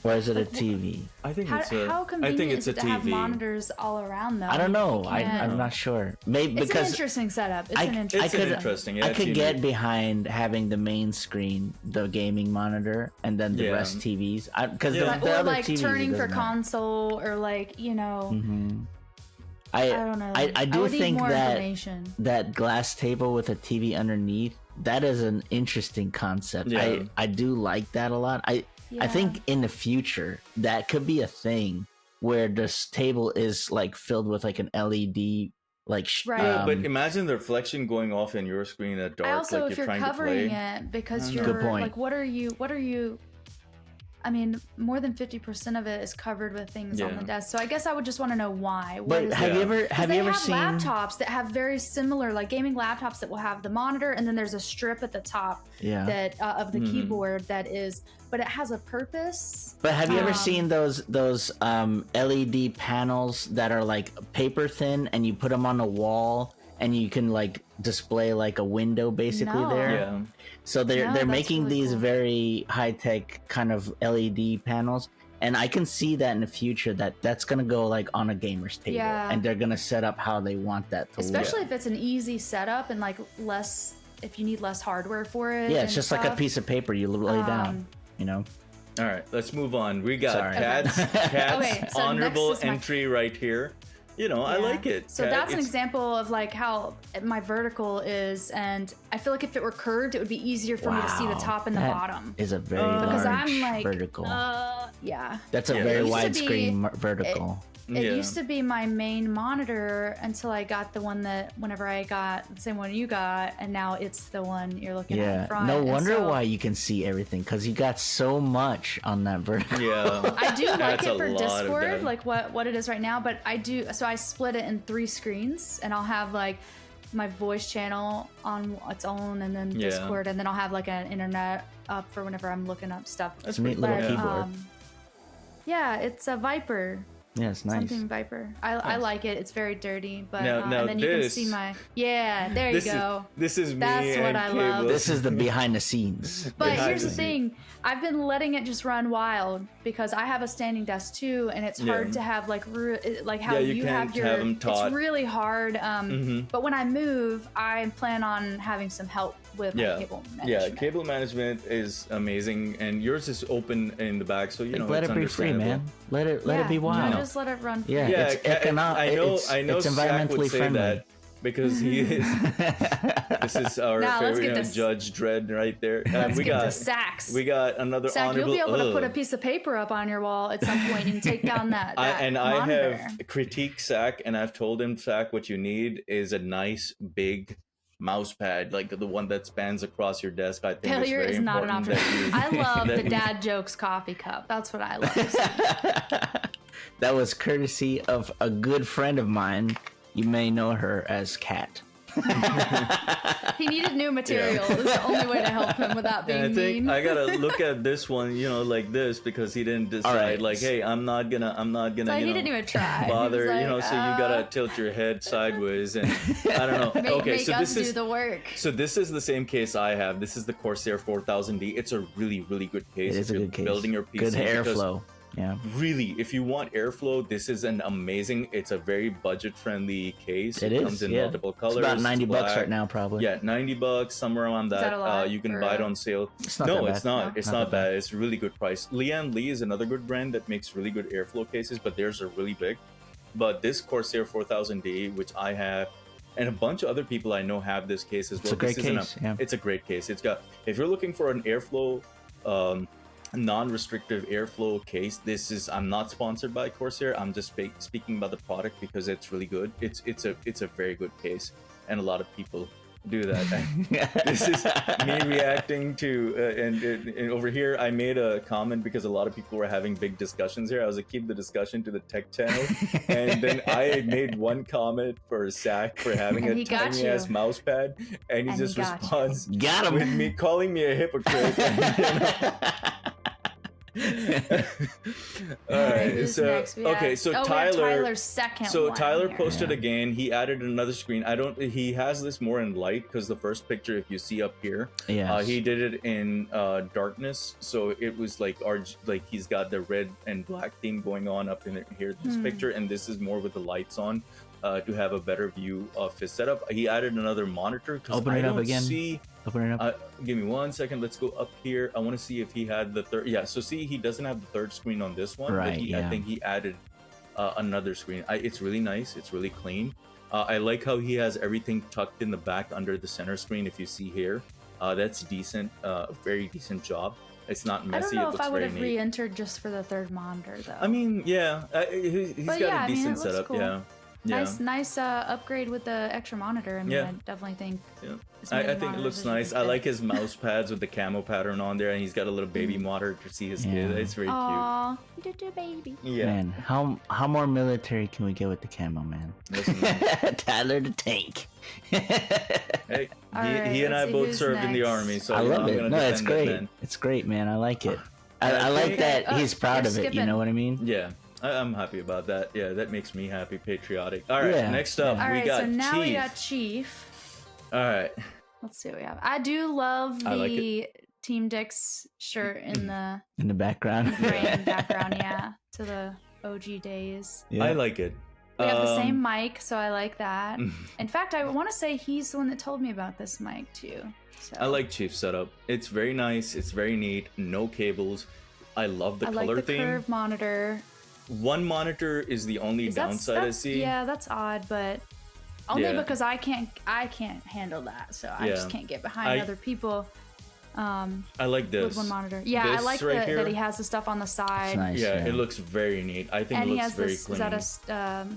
Or is it a Like, TV? I think How, it's a. how I convenient think is it's a it to have TV. monitors all around though? I don't know. You I'm can't- not sure. Maybe It's because an interesting setup. It's I- an I interesting. could- interesting. Yeah, I it's could unique. get behind having the main screen, the gaming monitor, and then the Yeah. rest TVs. Because Yeah. the or other like TVs, turning it for doesn't matter. console, or like I don't know. I do would need think more that information. that glass table with a TV underneath, that is an interesting concept. Yeah. I do like that a lot. I Yeah. think in the future that could be a thing where this table is like filled with like an LED like Right. Yeah, but imagine the reflection going off in your screen at dark, I also, like if you're you're trying to covering play. it because Good you're point. like, what are you? I mean, more than 50% of it is covered with things on Yeah. the desk. So I guess I would just want to know why. What but is have it? you Yeah. ever 'Cause have they you ever have seen laptops that have very similar, like gaming laptops that will have the monitor, and then there's a strip at the top yeah that of the Mhm. keyboard that is, but it has a purpose. But have you ever Um, seen those LED panels that are like paper thin, and you put them on a wall, and you can like display like a window basically No. there? Yeah, So they're No, they're that's making really these cool. very high tech kind of LED panels, and I can see that in the future that's gonna go like on a gamer's table, Yeah. and they're gonna set up how they want that to Especially look. if it's an easy setup and like less, if you need less hardware for it. Yeah, and it's just like a stuff. piece of paper you lay down, Um, you know. All right, let's move on. We got Sorry. Cat's Okay, so honorable next is my- entry right here. You know, I Yeah. like it. So Cat, that's an it's- example of like how my vertical is, and I feel like if it were curved, it would be easier for me to see the Wow, top and the that bottom. Is a very Because large I'm like, vertical. yeah. That's a Yeah, very it used to be- widescreen vertical. It Yeah. used to be my main monitor until I got the one that whenever I got the same one you got, and now it's the one you're looking at in Yeah, front. no And wonder so why you can see everything, because you got so much on that vertical. Yeah. I do like That's it a for lot of Discord, data. like what it is right now, but I do, so I split it in 3 screens, and I'll have like my voice channel on its own, and then Yeah. Discord, and then I'll have like an internet up for whenever I'm looking up stuff. It's a neat little But, keyboard. yeah, it's a Viper. Yeah, it's nice. Something Viper. I Nice. like it. It's very dirty, but Now and then you can this- see my there you go. This is me That's what and I Cable. love. This is the behind the scenes. But Behind here's the the thing, I've been letting it just run wild because I have a standing desk too, and it's hard Yeah. to have like how Yeah, you you can't have your. have 'em taught. It's really hard. Mhm. But when I move, I plan on having some help with my Yeah. cable Yeah, management. cable management is amazing, and yours is open in the back, so you know Let it's it be free, man. Let it be Yeah, wild. just let it run. free. Yeah, Yeah, it's I know it's Zach environmentally would say friendly. that because he is. This is our Now, let's favorite get this- Judge Dredd right there. Let's we get got to Sacks. we got another Zach, honorable. you'll be able to put a ugh. piece of paper up on your wall at some point and take down that, I monitor. have critiqued Zach, and I've told him, Zach, what you need is a nice big mouse pad, like the one that spans across your desk. I think Failure it's very is not an important option. that you- I love that the you- dad jokes coffee cup. That's what I love. That was courtesy of a good friend of mine. You may know her as Kat. He needed new material. It was the only way to help him without being And I think mean. I gotta look at this one, you know, like this, because he didn't decide, right. like, hey, I'm not gonna, So you he know, didn't even try. He was bother, like, you know, so you gotta tilt your head sideways, and I don't know. make Okay, so us this do is the work. so this is the same case I have. This is the Corsair 4000D. It's a really, really good case. It is if a you're good case. building your PC. Good because airflow. Yeah. Really, if you want airflow, this is an amazing. It's a very budget-friendly case. It is. comes in yeah. multiple colors. It's about $90 black. right now, probably. Yeah, $90, somewhere around Is that. that a lot You can for buy it a- on sale. It's not No, that it's bad. not. No? It's Not not that bad. bad. It's a really good price. Lian Li is another good brand that makes really good airflow cases, but theirs are really big. But this Corsair 4000D, which I have, and a bunch of other people I know have this case as well. It's a great This isn't case. Yeah. It's a great case. It's got, if you're looking for an airflow, non-restrictive airflow case, this is, I'm not sponsored by Corsair. I'm just speaking about the product because it's really good. It's a very good case, and a lot of people do that. This is me reacting to and over here I made a comment because a lot of people were having big discussions here. I was like, keep the discussion to the tech channel, and then I made one comment for Zach for having And a he got tiny you. ass mouse pad, and he And just he got you. responds Got with him. me calling me a hypocrite. All right, Who's so next? We okay, have- so we have Tyler. Tyler's second So one Tyler here. posted Yeah. again. He added another screen. I don't. He has this more in light because the first picture, if you see up here, Yeah. he did it in darkness. So it was like he's got the red and black theme going on up in here. This picture, and this is more with the lights on to have a better view of his setup. He added another monitor because Open I it up don't again. see. Open it up. Give me 1 second. Let's go up here. I want to see if he had the third. Yeah. So see, he doesn't have the third screen on this one. Right, But I yeah. think he added another screen. It's really nice. It's really clean. I like how he has everything tucked in the back under the center screen. If you see here, that's decent. Very decent job. It's not I don't messy. know It if looks I would very have neat. re-entered just for the third monitor though. I mean, yeah, he's But got yeah, I a mean, decent it looks setup. cool. Yeah. Yeah. nice upgrade with the extra monitor. I mean, Yeah. I definitely think. Yeah. this I mini think it monitor looks is a good nice. I fit. like his mouse pads with the camo pattern on there, and he's got a little baby monitor to see his kid. Yeah. It's very Aw, do baby. cute. Yeah. Man, how more military can we get with the camo, man? Listen, man. Tyler the Tank. Hey, All he right, and I let's see both who's served in the next. army, so I you know, love I'm it. gonna No, it's defend that great. man. It's great, man. I like it. I I like think- that Oh, he's proud you're of it. You skipping. know what I mean? Yeah, I'm happy about that. Yeah, that makes me happy, patriotic. All right, Yeah, next up, yeah. All we right, got so now Chief. we got Chief. All right, Let's see what we have. I do love I like the Team Dix shirt in the In the background. frame background. Yeah, to the OG days. Yeah. I like it. We have the same mic, so I like that. Mm. In fact, I want to say he's the one that told me about this mic too. So. I like Chief's setup. It's very nice. It's very neat. No cables. I love the I color like the theme. curved monitor. One monitor is the only downside I see. Yeah, that's odd, but only Yeah. because I can't handle that, so I just can't get behind other people. I like this with one monitor. Yeah, I This like right here. that he has the stuff on the side. It's nice. Yeah, it looks very neat. I think And it he looks has very this. clean. Is that a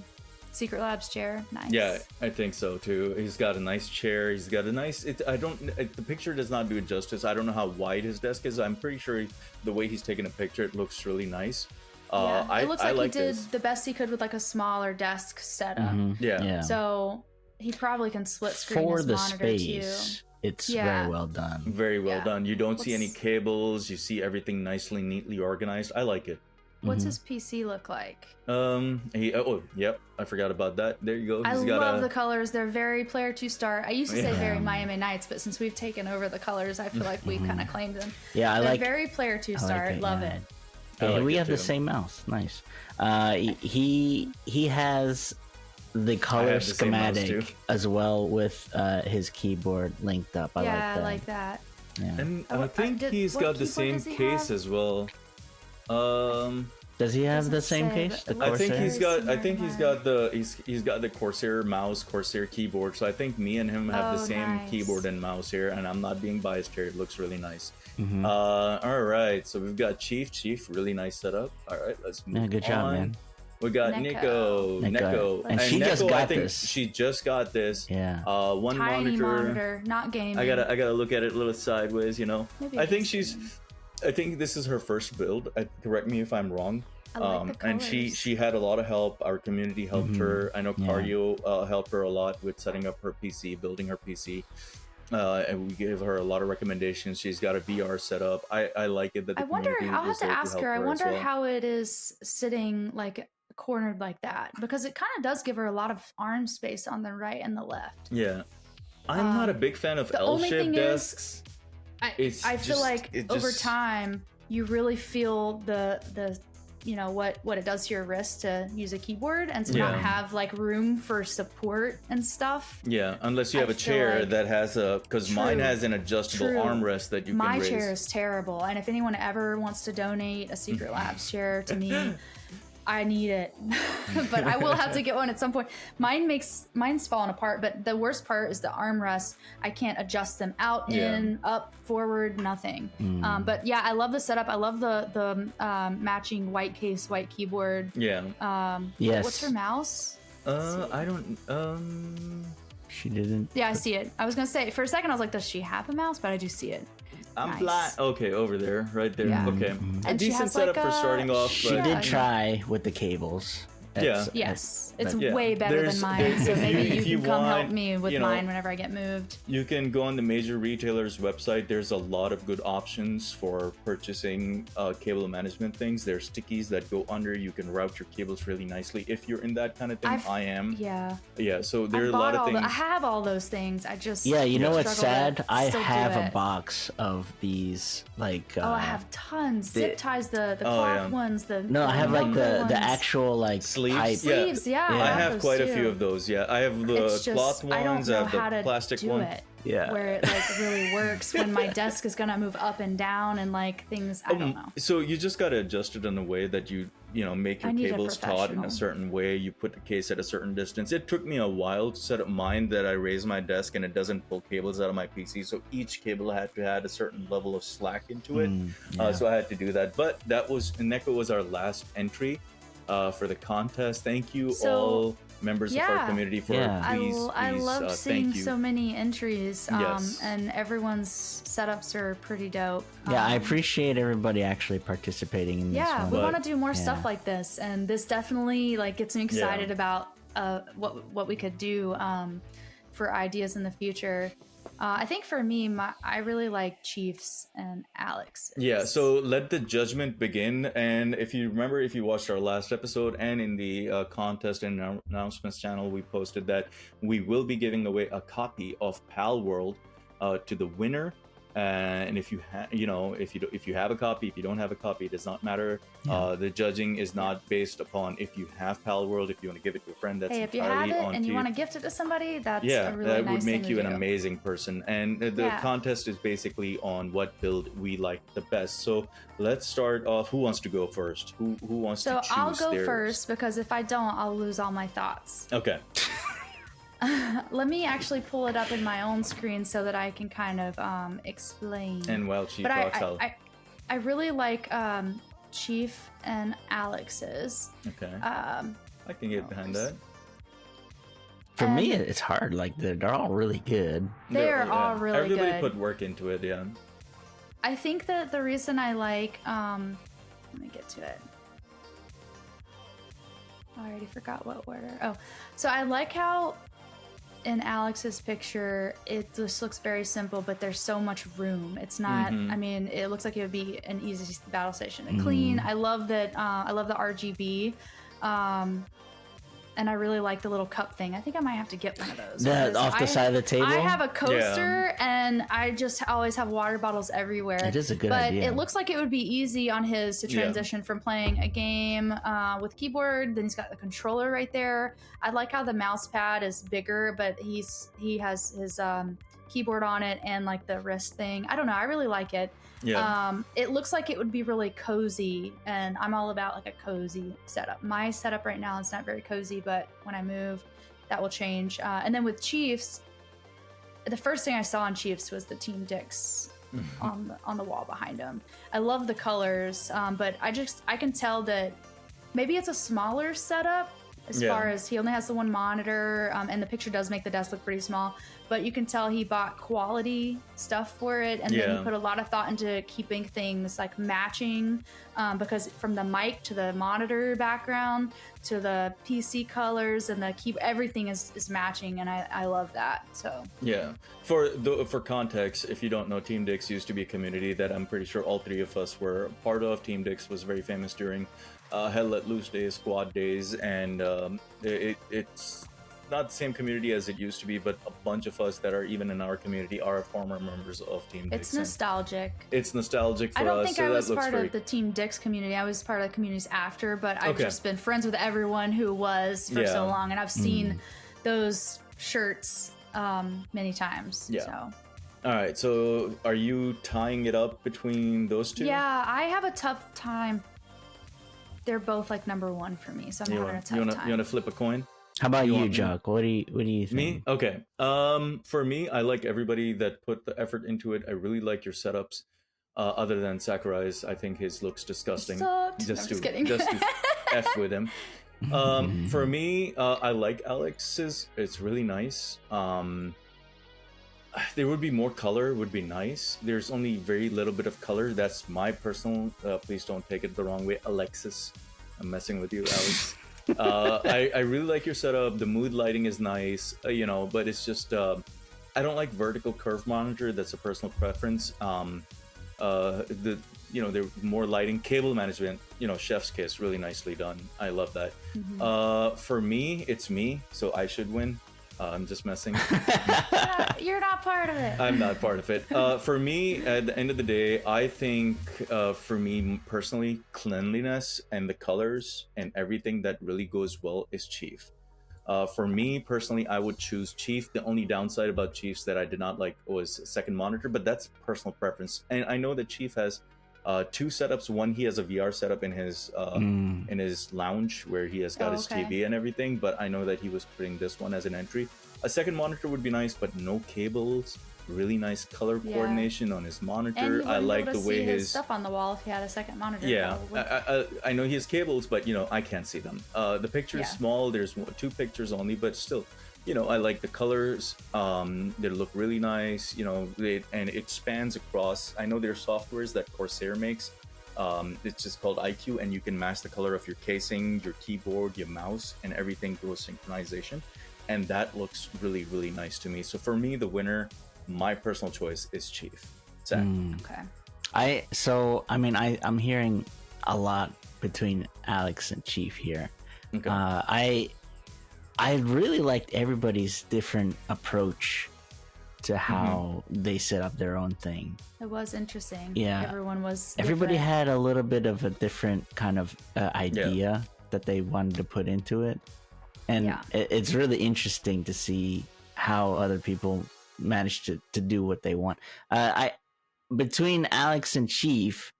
Secret Labs chair? Nice. Yeah, I think so too. He's got a nice chair. He's got a nice. The picture does not do it justice. I don't know how wide his desk is. I'm pretty sure the way he's taking a picture, it looks really nice. Yeah, it looks like he did this. the best he could with like a smaller desk setup. Yeah. So he probably can split screen For his the monitor space, it's very well done. Very well Yeah. done. You don't see any cables. You see everything nicely, neatly organized. I like it. What's his PC look like? Yep, I forgot about that. There you go. I love the colors. They're very player 2 star. I used to say very Miami Nights, but since we've taken over the colors, I feel like we've kind of claimed them. Yeah, They're like very player 2 star. Love it. Yeah, we it have the too. same mouse. Nice. He has the color have the same mouse too. schematic as well with his keyboard linked up. I like that. Yeah. And Oh, I think he's what got the keyboard same does he case have? as well. Does he have Doesn't the same say, case? but The it I think Corsair? he's got. I Similar think to he's mine. got the. He's got the Corsair mouse, Corsair keyboard. So I think me and him have the Oh, same nice. keyboard and mouse here. And I'm not being biased here. It looks really nice. Mhm. All right. So we've got Chief. Really nice setup. All right. Let's move Yeah, good job, on. man. We got Neko. Neko. And she just I got think this. She just got this. Yeah. One Tiny monitor, not gaming. I gotta look at it a little sideways, you know. Maybe I it think is I think this is her first build. Correct me if I'm wrong. I like the And colors. she had a lot of help. Our community helped her. I know Yeah. Cardio helped her a lot with setting up her PC, building her PC. And we gave her a lot of recommendations. She's got a VR setup. I like it that the I wonder. community I'll have was to there ask help her. I as wonder well. how it is sitting like cornered like that, because it kind of does give her a lot of arm space on the right and the left. Yeah, I'm not a big fan of the only L-shaped thing is- desks. I feel just- like it over just- time you really feel the you know what it does to your wrist to use a keyboard and to not Yeah. have like room for support and stuff. Yeah, unless you I have a feel chair like- that has because mine True. has an adjustable True. armrest that you My can raise. chair is terrible, and if anyone ever wants to donate a Secret Labs chair to me, I need it. But I will have to get one at some point. Mine's falling apart, but the worst part is the armrests. I can't adjust them out, Yeah. in, up, forward, nothing. But yeah, I love the setup. I love the matching white case, white keyboard. Yeah. Yes. What's her mouse? I don't. She didn't. Yeah, I see it. I was gonna say for a second I was like, does she have a mouse? But I do see it. I'm Nice. blind. Okay, over there, right there. Yeah. Okay, a And she decent has, setup like, for starting off. She But Yeah. did try with the cables. That's- Yes, it's but- Yeah. way better There's- than mine. there's- So if maybe you- you if you can come help want, me with you know, mine whenever I get moved. you can go on the major retailers' website. There's a lot of good options for purchasing cable management things. There's stickies that go under. You can route your cables really nicely. If you're in that kind of thing, I am. Yeah. Yeah. So there are I a bought lot of all things. I have all those things. I just Yeah, you know what's struggle to sad? I still do have a it. box of these, like. Oh, I have tons. Zip ties, the Oh, cloth yeah. ones. The No, I have like Velcro the ones. actual like Sleeves? pipe. sleeves. Yeah, I have those quite a too. few of those. Yeah, I have the It's just, cloth I don't ones. know I have how the to plastic do one. it. Yeah. Where it like really works when my desk is gonna move up and down and like things. I don't know. So you just gotta adjust it in a way that you make I your need a cables taut in a professional. certain way. You put the case at a certain distance. It took me a while to set up mine that I raise my desk and it doesn't pull cables out of my PC. So each cable had to add a certain level of slack into it. So I had to do that. But Neko was our last entry for the contest. Thank you So, all members of our yeah. community for Yeah. I love seeing thank you. so many entries, Yes. and everyone's setups are pretty dope. Yeah, I Um, appreciate everybody actually participating in this Yeah, one. we But- want to do more yeah. stuff like this, and this definitely like gets me excited about what we could do for ideas in the future. I think for me, I really like Chiefs and Alex. Yeah, so let the judgment begin. And if you remember, if you watched our last episode and in the contest and announcements channel, we posted that we will be giving away a copy of Pal World to the winner And if you if you have a copy, if you don't have a copy, it does not matter. Yeah. The judging is not based upon if you have Pal World. If you want to give it to a friend, that's Hey, if you have entirely it on and to you you. want to gift it to somebody, that's Yeah, a really that nice would make thing you to an do. amazing person. And the Yeah. contest is basically on what build we like the best. So let's start off. Who wants to go first? Who wants to So choose I'll go theirs? first because if I don't, I'll lose all my thoughts. Okay. Let me actually pull it up in my own screen so that I can kind of explain. And while Chief but talks, I really like Chief and Alex's. okay. I I can get behind that. For me, it's hard. Like they're all really good. They're all really Everybody good. put work into it. Yeah. I think that the reason I like let me get to it. I already forgot what order. Oh, so I like how in Alex's picture it just looks very simple, but there's so much room. It's not. I mean, it looks like it would be an easy battle station to clean. I love that. I love the RGB. And I really like the little cup thing. I think I might have to get one of those. That off the side of the table. I have a coaster, and I just always have water bottles everywhere. It is a good but idea. It looks like it would be easy on his to transition from playing a game with keyboard. Then he's got the controller right there. I like how the mouse pad is bigger, but he has his keyboard on it and like the wrist thing. I don't know. I really like it. Yeah. It looks like it would be really cozy, and I'm all about like a cozy setup. My setup right now is not very cozy, but when I move, that will change. And then with Chiefs, the first thing I saw on Chiefs was the Team Dix on the wall behind him. I love the colors, but I can tell that maybe it's a smaller setup as far as he only has the one monitor, and the picture does make the desk look pretty small, but you can tell he bought quality stuff for it, and then he put a lot of thought into keeping things like matching, because from the mic to the monitor background to the PC colors and everything is matching, and I love that. So yeah, for context, if you don't know, Team Dix used to be a community that I'm pretty sure all three of us were part of. Team Dix was very famous during Hell Let Loose days, squad days, and it's not the same community as it used to be, but a bunch of us that are even in our community are former members of Team Dix. It's nostalgic. It's nostalgic for us. I don't think so I was that looks part very... of the Team Dix community. I was part of the communities after, but I've just been friends with everyone who was for so long, and I've seen those shirts many times. Yeah. So. All right, so are you tying it up between those two? Yeah, I have a tough time. They're both like number one for me, so I'm having a tough time. You want to flip a coin? How about you, Jock? What do you think? Me? Okay. For me, I like everybody that put the effort into it. I really like your setups. Other than Sakurai's, I think his looks disgusting. Just kidding. Just to F with him. For me, I like Alex's. It's really nice. There would be more color, would be nice. There's only very little bit of color. That's my personal, please don't take it the wrong way, Alexis. I'm messing with you, Alex. I really like your setup. The mood lighting is nice, but it's just, I don't like vertical curve monitor. That's a personal preference. There more lighting, cable management, chef's kiss, really nicely done. I love that. For me, it's me, so I should win. I'm just messing. You're not part of it. I'm not part of it. For me, at the end of the day, I think for me personally, cleanliness and the colors and everything that really goes well is Chief. For me personally, I would choose Chief. The only downside about Chiefs that I did not like was second monitor, but that's personal preference. And I know that Chief has two setups. One, he has a VR setup in his lounge where he has got his TV and everything, but I know that he was putting this one as an entry. A second monitor would be nice, but no cables. Really nice color coordination on his monitor. And I like the way his stuff on the wall if he had a second monitor. Yeah, I know he has cables, but I can't see them. The picture is small. There's two pictures only, but still, I like the colors. They look really nice. And it spans across. I know there's softwares that Corsair makes. It's just called IQ, and you can match the color of your casing, your keyboard, your mouse, and everything through a synchronization. And that looks really, really nice to me. So for me, the winner, my personal choice, is Chief. Zach. Okay. I'm hearing a lot between Alex and Chief here. Okay. I really liked everybody's different approach to how they set up their own thing. It was interesting. Yeah. Everybody had a little bit of a different kind of idea that they wanted to put into it, and it's really interesting to see how other people managed to do what they want. Between Alex and Chief,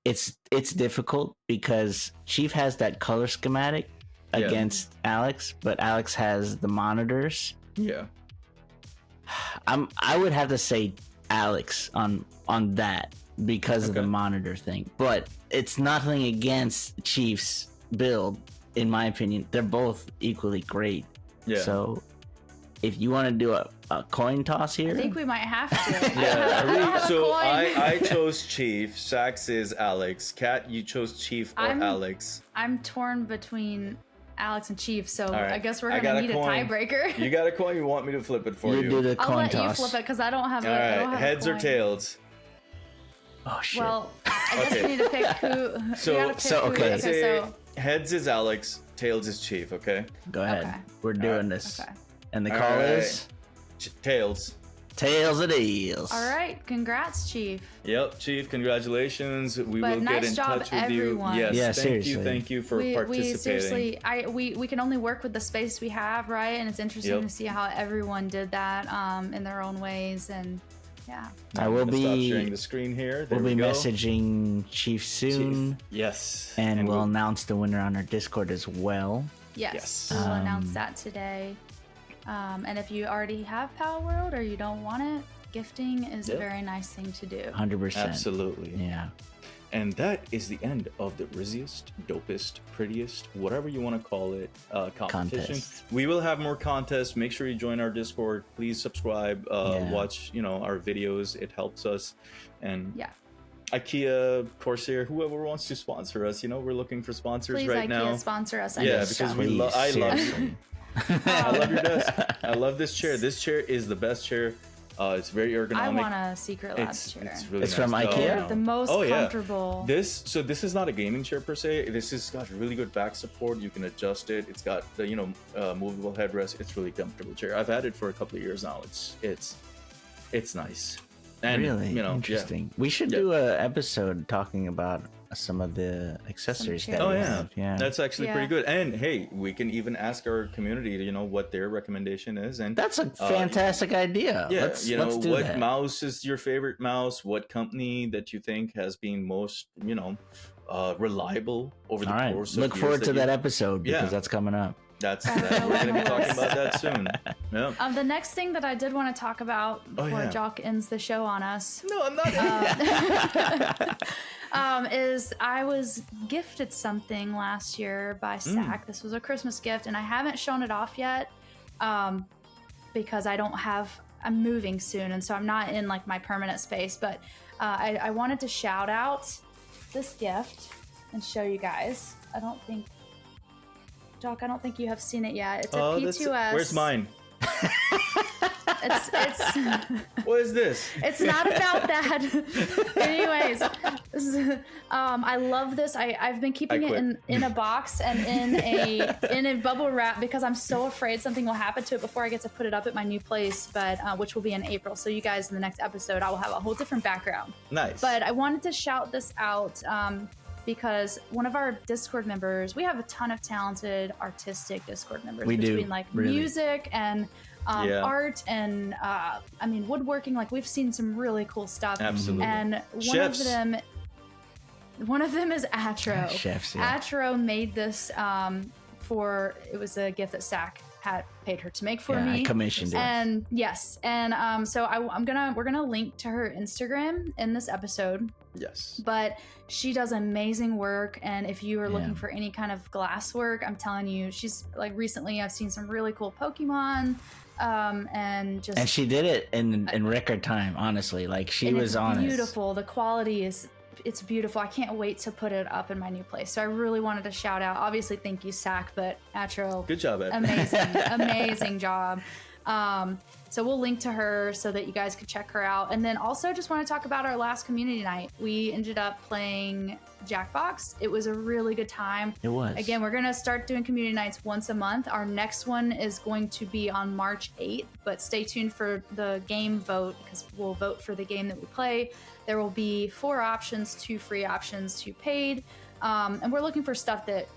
it's difficult because Chief has that color schematic against Alex, but Alex has the monitors. Yeah. I would have to say Alex on that because of the monitor thing, but it's nothing against Chief's build. In my opinion, they're both equally great. Yeah. So if you want to do a coin toss here, I think we might have to. I chose Chief. Sax is Alex. Kat, you chose Chief or Alex? I'm torn between Alex and Chief, so I guess we're gonna need a tiebreaker. You got a coin? You want me to flip it for you? Do the coin toss. I'll let you flip it because I don't have heads or tails? Oh shit. Well, I guess we need to pick who. So heads is Alex, tails is Chief. Okay. Go ahead. Okay. We're doing this. Okay. And the call is tails. Tails it is. All right. Congrats, Chief. Yep, Chief. Congratulations. We will get in touch with everyone. you. Yes. Seriously. Thank you for participating. We can only work with the space we have, right? And it's interesting to see how everyone did that in their own ways. And yeah. I will be stop sharing the screen here. We'll be messaging Chief soon. Yes. And we'll announce the winner on our Discord as well. Yes. We'll announce that today. And if you already have Power World or you don't want it, gifting is a very nice thing to do. 100%. Absolutely. Yeah. And that is the end of the rizziest, dopest, prettiest, whatever you want to call it, competition. Contest. We will have more contests. Make sure you join our Discord. Please subscribe. Watch, our videos. It helps us. And IKEA, Corsair, whoever wants to sponsor us. We're looking for sponsors Please, right IKEA, now. Sponsor us. Because I love you. I love your desk. I love this chair. This chair is the best chair. It's very ergonomic. I want a Secret Labs chair. It's really nice. From IKEA? The most comfortable. This is not a gaming chair per se. This has got really good back support. You can adjust it. It's got the movable headrest. It's really comfortable chair. I've had it for a couple of years now. It's nice. And, really interesting. We should do an episode talking about some of the accessories that we have. Yeah, that's actually pretty good. And hey, we can even ask our community, what their recommendation is. And that's a fantastic idea. Yeah, let's do what that. mouse is your favorite mouse? What company that you think has been most, reliable over the course of years? Look forward to that episode because that's coming up. We're going to be talking about that soon. Yeah. The next thing that I did want to talk about before Jock ends the show on us. No, I'm not. Is I was gifted something last year by Sack. This was a Christmas gift, and I haven't shown it off yet because I'm moving soon, and so I'm not in my permanent space. But I wanted to shout out this gift and show you guys. Jock, I don't think you have seen it yet. It's a P2S. Where's mine? It's What is this? It's not about that. Anyways, I love this. I've been keeping it in a box and in a bubble wrap because I'm so afraid something will happen to it before I get to put it up at my new place, but which will be in April. So you guys, in the next episode, I will have a whole different background. Nice. But I wanted to shout this out because one of our Discord members, we have a ton of talented artistic Discord members between music and art and woodworking. It woodworking. We've seen some really cool stuff. Absolutely. And one of them is Atro. Chefs, yeah. Atro made this it was a gift that Sack had paid her to make for me. I commissioned it. And yes, and so we're gonna link to her Instagram in this episode. Yes. But she does amazing work, and if you are looking for any kind of glass work, I'm telling you, she's recently I've seen some really cool Pokemon. And she did it in record time, honestly. She was honest. Beautiful. The quality it's beautiful. I can't wait to put it up in my new place. So I really wanted to shout out. Obviously, thank you, Sack, but Atro. Good job, Ed. Amazing, amazing job. So we'll link to her so that you guys could check her out. And then also just want to talk about our last community night. We ended up playing Jackbox. It was a really good time. It was. Again, we're going to start doing community nights once a month. Our next one is going to be on March 8th, but stay tuned for the game vote because we'll vote for the game that we play. There will be 4 options, 2 free options, 2 paid. And we're looking for stuff that,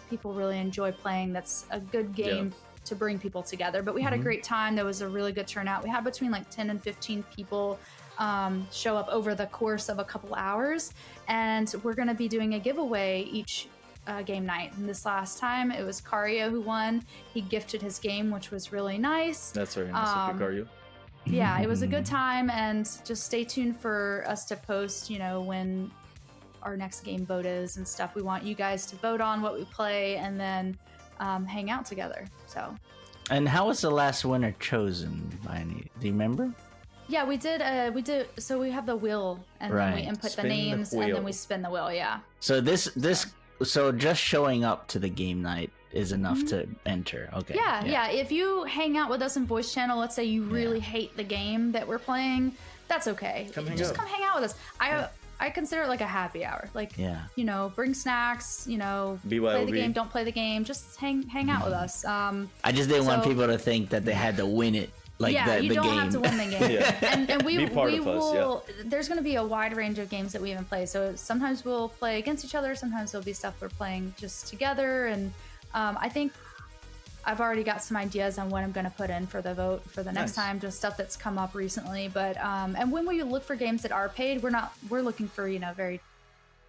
people really enjoy playing. That's a good game to bring people together. But we had a great time. There was a really good turnout. We had between like 10 and 15 people show up over the course of a couple hours. And we're going to be doing a giveaway each game night. And this last time, it was Cario who won. He gifted his game, which was really nice. That's very nice of you, Cario. Yeah, it was a good time. And just stay tuned for us to post, when our next game vote is and stuff. We want you guys to vote on what we play and then hang out together. So. And how was the last winner chosen by any? Do you remember? Yeah, we did. So we have the wheel, and then we input the names, and then we spin the wheel. Yeah. So so just showing up to the game night is enough to enter. Okay. Yeah. If you hang out with us in voice channel, let's say you really hate the game that we're playing, that's okay. Come hang out with us. I consider it like a happy hour. Like, bring snacks, play the game, don't play the game. Just hang out with us. I just didn't want people to think that they had to win it. Like you don't game. have to win the game. And we will. Us, There's going to be a wide range of games that we even play. So sometimes we'll play against each other. Sometimes there'll be stuff we're playing just together. And I think I've already got some ideas on what I'm going to put in for the vote for the next time. Just stuff that's come up recently. But and when we look for games that are paid, we're looking for very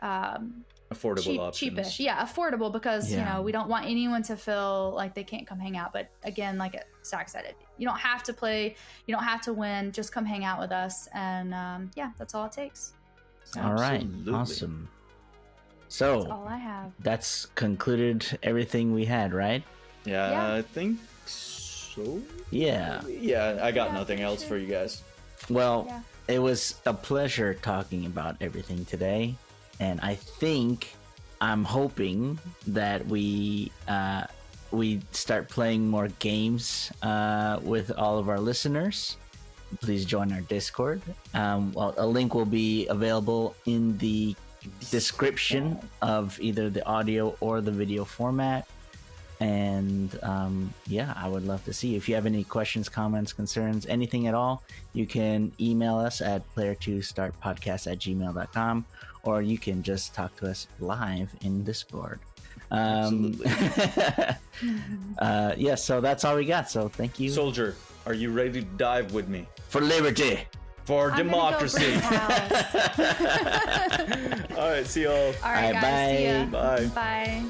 affordable options. Cheapish. Yeah, affordable because we don't want anyone to feel like they can't come hang out. But again, like Zach said, you don't have to play, you don't have to win. Just come hang out with us, and that's all it takes. So, all right, awesome. So that's all I have. That's concluded everything we had, right? Yeah, I think so. Yeah, I got nothing else for you guys. Well, it was a pleasure talking about everything today. And I'm hoping that we start playing more games with all of our listeners. Please join our Discord. A link will be available in the description of either the audio or the video format. And I would love to see if you have any questions, comments, concerns, anything at all. You can email us at player2startpodcast@gmail.com, or you can just talk to us live in Discord. Absolutely. So that's all we got. So thank you. Soldier, are you ready to dive with me? For liberty. For democracy. All right, see y'all. All right, guys. Bye. See ya. Bye. Bye.